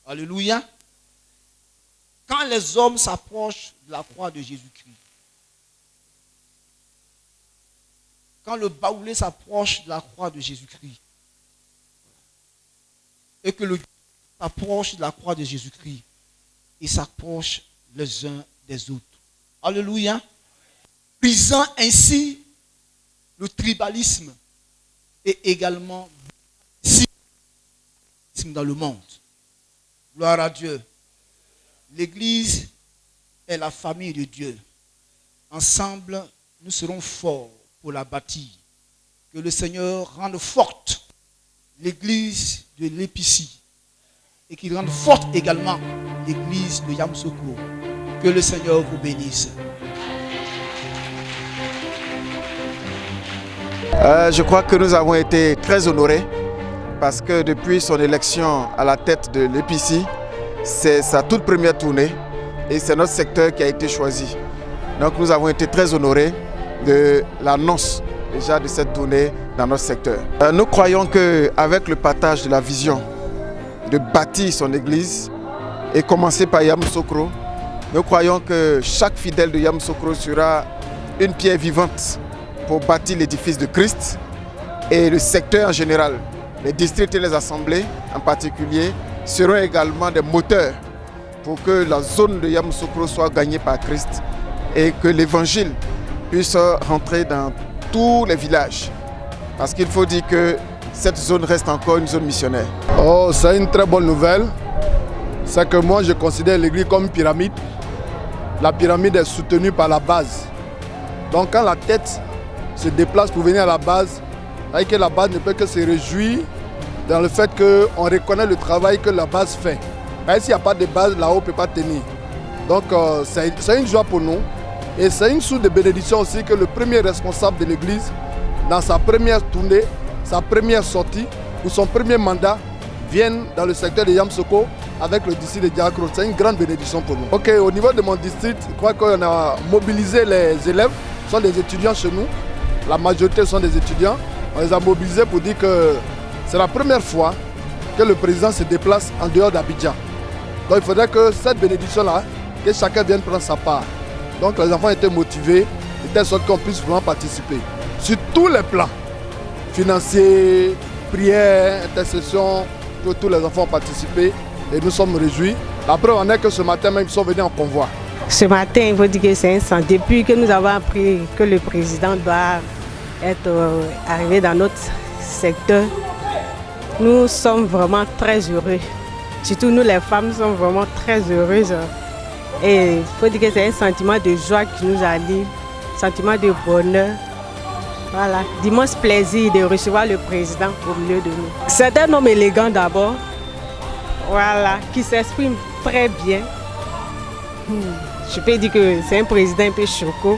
Alléluia. Quand les hommes s'approchent de la croix de Jésus-Christ, quand le baoulé s'approche de la croix de Jésus-Christ, et que le s'approche de la croix de Jésus-Christ, ils s'approchent les uns des autres. Alléluia. Brisant ainsi le tribalisme et également dans le monde. Gloire à Dieu. L'Église est la famille de Dieu. Ensemble, nous serons forts pour la bâtir. Que le Seigneur rende forte l'Église de l'Épicie et qu'il rende forte également l'Église de Yamoussoukro. Que le Seigneur vous bénisse. Je crois que nous avons été très honorés parce que depuis son élection à la tête de l'Épicie, c'est sa toute première tournée et c'est notre secteur qui a été choisi. Donc nous avons été très honorés de l'annonce déjà de cette tournée dans notre secteur. Nous croyons qu'avec le partage de la vision de bâtir son église et commencer par Yamoussoukro, nous croyons que chaque fidèle de Yamoussoukro sera une pierre vivante pour bâtir l'édifice de Christ et le secteur en général, les districts et les assemblées en particulier, seront également des moteurs pour que la zone de Yamoussoukro soit gagnée par Christ et que l'évangile puisse rentrer dans tous les villages. Parce qu'il faut dire que cette zone reste encore une zone missionnaire. Oh, c'est une très bonne nouvelle. C'est que moi je considère l'église comme une pyramide. La pyramide est soutenue par la base. Donc quand la tête se déplace pour venir à la base, avec que la base ne peut que se réjouir dans le fait qu'on reconnaît le travail que la base fait. Même s'il n'y a pas de base, là-haut ne peut pas tenir. Donc c'est une joie pour nous. Et c'est une source de bénédiction aussi que le premier responsable de l'église, dans sa première tournée, sa première sortie ou son premier mandat, vienne dans le secteur de Yamoussoukro avec le district de Diakro. C'est une grande bénédiction pour nous. Ok, au niveau de mon district, je crois qu'on a mobilisé les élèves, ce sont des étudiants chez nous. La majorité sont des étudiants. On les a mobilisés pour dire que c'est la première fois que le président se déplace en dehors d'Abidjan. Donc il faudrait que cette bénédiction-là, que chacun vienne prendre sa part. Donc les enfants étaient motivés, de telle sorte qu'on puisse vraiment participer. Sur tous les plans, financiers, prières, intercessions, tous les enfants ont participé et nous sommes réjouis. La preuve en est que ce matin même, ils sont venus en convoi. Ce matin, il faut dire que c'est un sang. Depuis que nous avons appris que le président doit être arrivé dans notre secteur, nous sommes vraiment très heureux. Surtout nous les femmes sommes vraiment très heureuses. Et il faut dire que c'est un sentiment de joie qui nous anime, un sentiment de bonheur. Voilà, d'immense plaisir de recevoir le président au milieu de nous. C'est un homme élégant d'abord, voilà, qui s'exprime très bien. Je peux dire que c'est un président un peu choco,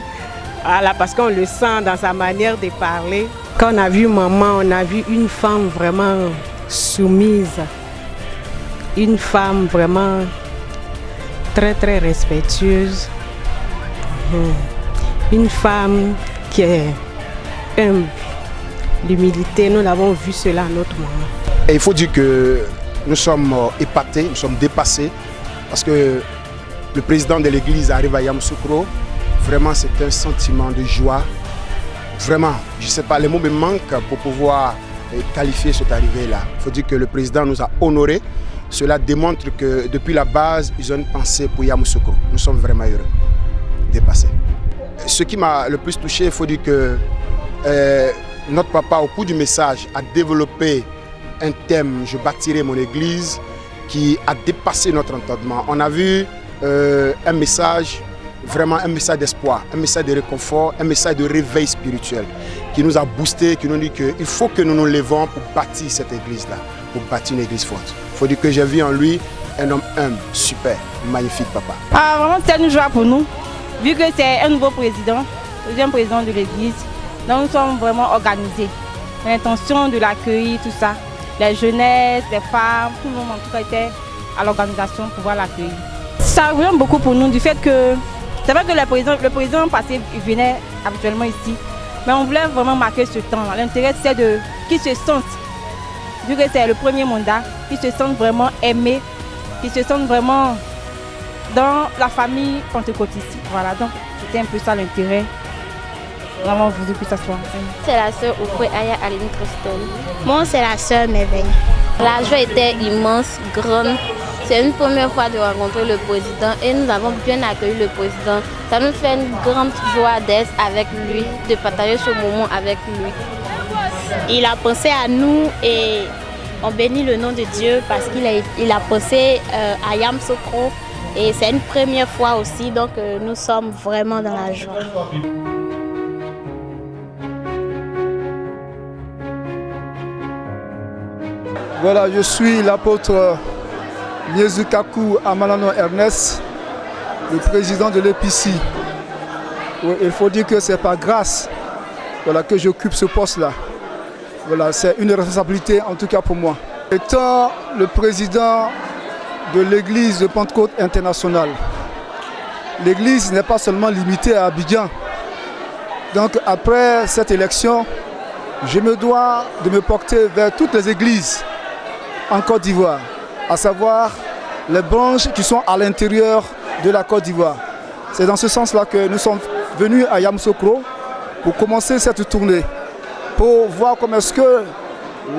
voilà, parce qu'on le sent dans sa manière de parler. Quand on a vu maman, on a vu une femme vraiment soumise, une femme vraiment très très respectueuse, une femme qui est humble. L'humilité, nous l'avons vu cela à notre moment. Et il faut dire que nous sommes épatés, nous sommes dépassés parce que le président de l'église arrive à Yamoussoukro. Vraiment, c'est un sentiment de joie. Vraiment, je ne sais pas, les mots me manquent pour pouvoir qualifier cette arrivée-là. Il faut dire que le président nous a honorés. Cela démontre que depuis la base, ils ont une pensée pour Yamoussoukro. Nous sommes vraiment heureux, dépassés. Ce qui m'a le plus touché, il faut dire que notre papa, au cours du message, a développé un thème, je bâtirai mon église, qui a dépassé notre entendement. On a vu un message, vraiment un message d'espoir, un message de réconfort, un message de réveil spirituel qui nous a boosté, qui nous dit qu'il faut que nous nous levons pour bâtir cette église-là, pour bâtir une église forte. Il faut dire que j'ai vu en lui un homme humble, super, magnifique papa. Vraiment, c'est une joie pour nous, vu que c'est un nouveau président, le deuxième président de l'église. Donc nous sommes vraiment organisés. L'intention de l'accueillir, tout ça, les jeunesses, les femmes, tout le monde en tout cas était à l'organisation pour pouvoir l'accueillir. Ça revient beaucoup pour nous du fait que c'est vrai que le président passé venait habituellement ici, mais on voulait vraiment marquer ce temps. L'intérêt c'est de qu'ils se sentent, vu que c'est le premier mandat, qu'ils se sentent vraiment aimés, qu'ils se sentent vraiment dans la famille pentecôtiste. Voilà, donc c'était un peu ça l'intérêt. Vraiment voulu que ça soit. C'est la sœur Oukwe Aya Aline Christelle. Moi, c'est la sœur Merveille. La joie était immense, grande. C'est une première fois de rencontrer le président et nous avons bien accueilli le président. Ça nous fait une grande joie d'être avec lui, de partager ce moment avec lui. Il a pensé à nous et on bénit le nom de Dieu parce qu'il a pensé à Yamoussoukro et c'est une première fois aussi, donc nous sommes vraiment dans la joie. Voilà, je suis l'apôtre Yezukaku Amalano Ernest, le président de l'EPC. Il faut dire que c'est par grâce que j'occupe ce poste-là. Voilà, c'est une responsabilité en tout cas pour moi. Étant le président de l'église de Pentecôte internationale. L'église n'est pas seulement limitée à Abidjan. Donc après cette élection, je me dois de me porter vers toutes les églises en Côte d'Ivoire, à savoir les branches qui sont à l'intérieur de la Côte d'Ivoire. C'est dans ce sens-là que nous sommes venus à Yamoussoukro pour commencer cette tournée, pour voir comment est-ce que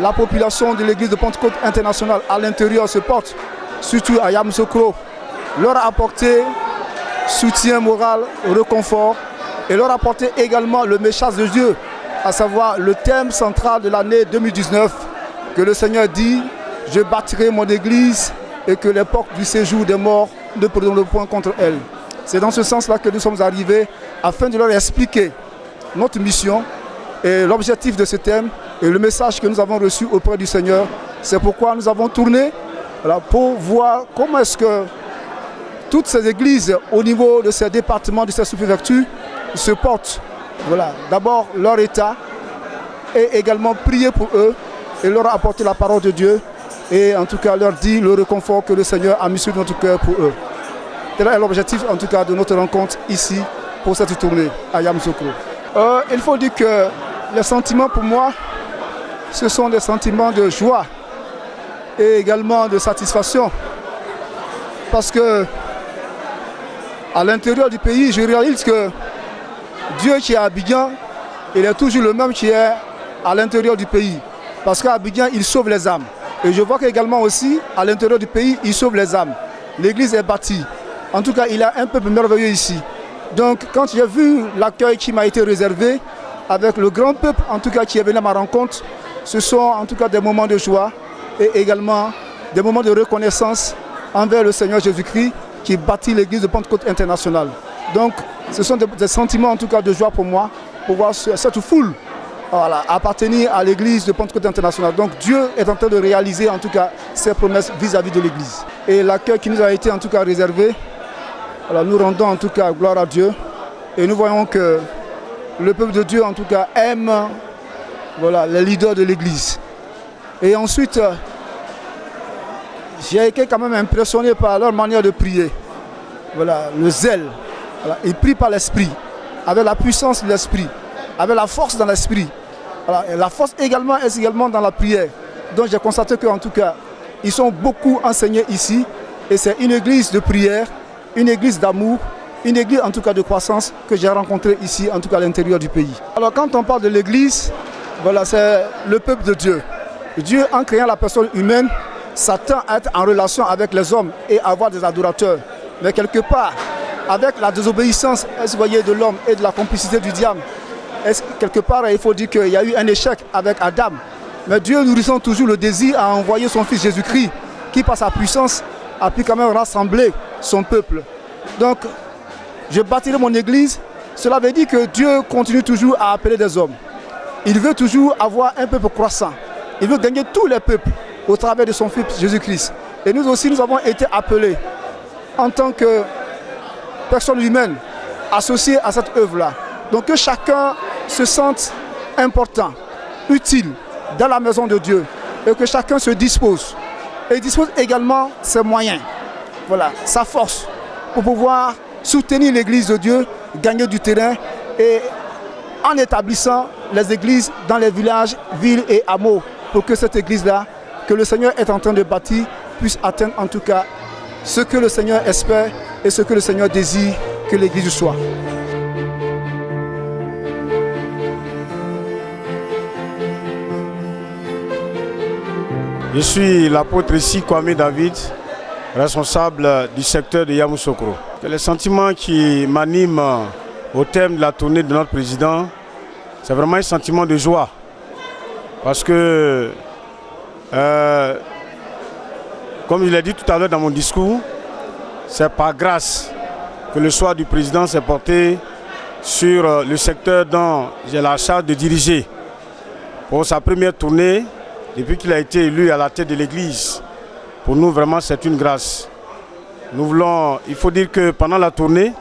la population de l'église de Pentecôte internationale à l'intérieur se porte, surtout à Yamoussoukro, leur apporter soutien moral, réconfort, et leur apporter également le message de Dieu, à savoir le thème central de l'année 2019, que le Seigneur dit « Je bâtirai mon église et que l'époque du séjour des morts ne prendront le point contre elle ». C'est dans ce sens-là que nous sommes arrivés afin de leur expliquer notre mission et l'objectif de ce thème et le message que nous avons reçu auprès du Seigneur. C'est pourquoi nous avons tourné pour voir comment est-ce que toutes ces églises au niveau de ces départements, de ces sous-préfectures se portent. Voilà, d'abord leur état et également prier pour eux et leur apporter la parole de Dieu et en tout cas leur dire le réconfort que le Seigneur a mis sur notre cœur pour eux. Tel est l'objectif en tout cas de notre rencontre ici pour cette tournée à Yamoussoukro. Il faut dire que les sentiments pour moi, ce sont des sentiments de joie et également de satisfaction. Parce que à l'intérieur du pays, je réalise que Dieu qui est à Abidjan, il est toujours le même qui est à l'intérieur du pays. Parce qu'à Abidjan, il sauve les âmes. Et je vois qu'également aussi, à l'intérieur du pays, il sauve les âmes. L'église est bâtie. En tout cas, il a un peuple merveilleux ici. Donc, quand j'ai vu l'accueil qui m'a été réservé, avec le grand peuple, en tout cas, qui est venu à ma rencontre, ce sont en tout cas des moments de joie et également des moments de reconnaissance envers le Seigneur Jésus-Christ qui bâtit l'église de Pentecôte internationale. Donc, ce sont des sentiments en tout cas de joie pour moi, pour voir cette foule appartenir à l'église de Pentecôte internationale. Donc, Dieu est en train de réaliser en tout cas ses promesses vis-à-vis de l'église. Et l'accueil qui nous a été en tout cas réservé, nous rendons en tout cas gloire à Dieu et nous voyons que le peuple de Dieu en tout cas aime les leaders de l'église. Et ensuite, j'ai été quand même impressionné par leur manière de prier. Le zèle. Ils prient par l'esprit, avec la puissance de l'esprit, avec la force dans l'esprit. La force également est également dans la prière. Donc j'ai constaté qu'en tout cas, ils sont beaucoup enseignés ici. Et c'est une église de prière, une église d'amour, une église en tout cas de croissance que j'ai rencontrée ici, en tout cas à l'intérieur du pays. Alors quand on parle de l'église, c'est le peuple de Dieu. Dieu, en créant la personne humaine, s'attend à être en relation avec les hommes et à avoir des adorateurs. Mais quelque part, avec la désobéissance de l'homme et de la complicité du diable, quelque part, il faut dire qu'il y a eu un échec avec Adam. Mais Dieu nourrissant toujours le désir à envoyer son fils Jésus-Christ, qui par sa puissance a pu quand même rassembler son peuple. Donc, je bâtirai mon église. Cela veut dire que Dieu continue toujours à appeler des hommes. Il veut toujours avoir un peuple croissant. Il veut gagner tous les peuples au travers de son fils Jésus-Christ. Et nous aussi, nous avons été appelés en tant que personnes humaines associées à cette œuvre-là. Donc que chacun se sente important, utile dans la maison de Dieu et que chacun se dispose. Et dispose également ses moyens, sa force pour pouvoir soutenir l'église de Dieu, gagner du terrain et en établissant les églises dans les villages, villes et hameaux pour que cette église-là, que le Seigneur est en train de bâtir, puisse atteindre en tout cas ce que le Seigneur espère et ce que le Seigneur désire que l'église soit. Je suis l'apôtre ici, Kwame David, responsable du secteur de Yamoussoukro. Les sentiments qui m'animent au thème de la tournée de notre président, c'est vraiment un sentiment de joie. Parce que, comme je l'ai dit tout à l'heure dans mon discours, c'est par grâce que le choix du président s'est porté sur le secteur dont j'ai la charge de diriger. Pour sa première tournée, depuis qu'il a été élu à la tête de l'église, pour nous vraiment c'est une grâce. Il faut dire que pendant la tournée,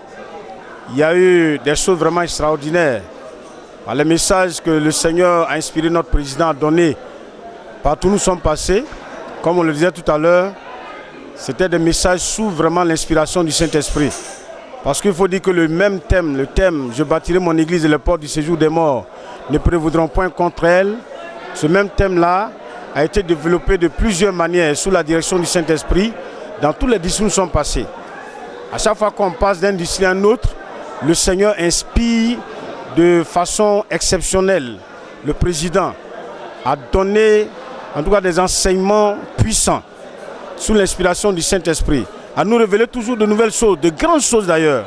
il y a eu des choses vraiment extraordinaires. Par les messages que le Seigneur a inspiré notre président à donner, partout où nous sommes passés, comme on le disait tout à l'heure, C'était des messages sous vraiment l'inspiration du Saint-Esprit. Parce qu'il faut dire que le même thème, le thème « Je bâtirai mon église et les portes du séjour des morts ne prévaudront point contre elle », ce même thème-là a été développé de plusieurs manières sous la direction du Saint-Esprit dans tous les districts où nous sommes passés. À chaque fois qu'on passe d'un district à un autre, le Seigneur inspire de façon exceptionnelle. Le président a donné en tout cas des enseignements puissants sous l'inspiration du Saint-Esprit, à nous révéler toujours de nouvelles choses, de grandes choses d'ailleurs.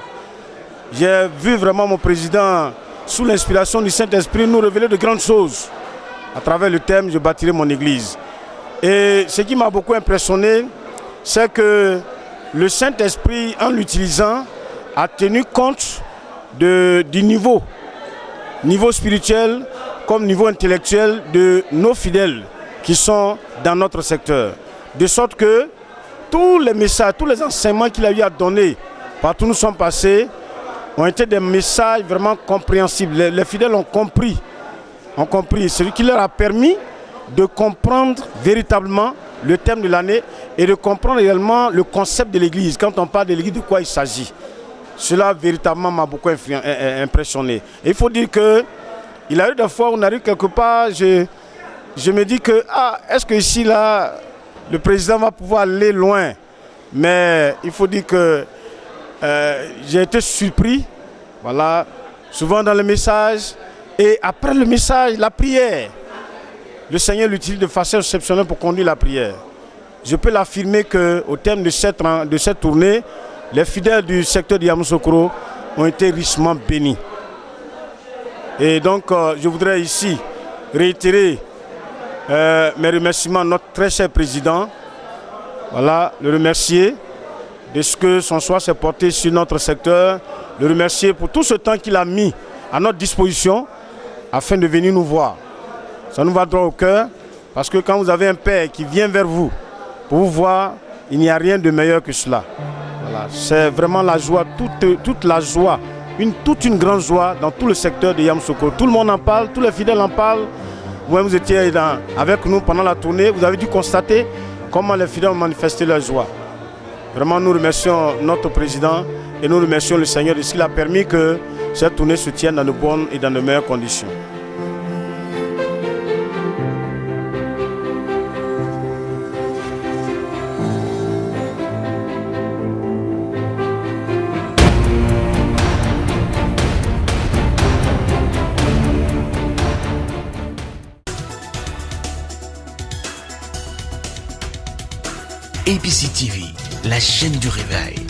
J'ai vu vraiment mon président, sous l'inspiration du Saint-Esprit, nous révéler de grandes choses à travers le thème « Je bâtirai mon église ». Et ce qui m'a beaucoup impressionné, c'est que le Saint-Esprit, en l'utilisant, a tenu compte du niveau spirituel comme niveau intellectuel de nos fidèles qui sont dans notre secteur. De sorte que tous les messages, tous les enseignements qu'il a eu à donner partout où nous sommes passés ont été des messages vraiment compréhensibles. Les fidèles ont compris. Celui qui leur a permis de comprendre véritablement le thème de l'année et de comprendre également le concept de l'église. Quand on parle de l'église, de quoi il s'agit. Cela véritablement m'a beaucoup impressionné. Et il faut dire que il a eu des fois où on arrive quelque part, je me dis que est-ce que ici là le président va pouvoir aller loin. Mais il faut dire que j'ai été surpris, voilà, souvent dans le message. Et après le message, la prière, le Seigneur l'utilise de façon exceptionnelle pour conduire la prière. Je peux l'affirmer qu'au terme de cette tournée, les fidèles du secteur de Yamoussoukro ont été richement bénis. Et donc, je voudrais ici réitérer mes remerciements à notre très cher président. Voilà, le remercier de ce que son choix s'est porté sur notre secteur. Le remercier pour tout ce temps qu'il a mis à notre disposition afin de venir nous voir. Ça nous va droit au cœur parce que quand vous avez un père qui vient vers vous pour vous voir, il n'y a rien de meilleur que cela. Voilà, c'est vraiment la joie, toute la joie, toute une grande joie dans tout le secteur de Yamoussoukro. Tout le monde en parle, tous les fidèles en parlent. Vous étiez avec nous pendant la tournée, vous avez dû constater comment les fidèles ont manifesté leur joie. Vraiment, nous remercions notre président et nous remercions le Seigneur de ce qu'il a permis que cette tournée se tienne dans de bonnes et dans de meilleures conditions. APC TV, la chaîne du réveil.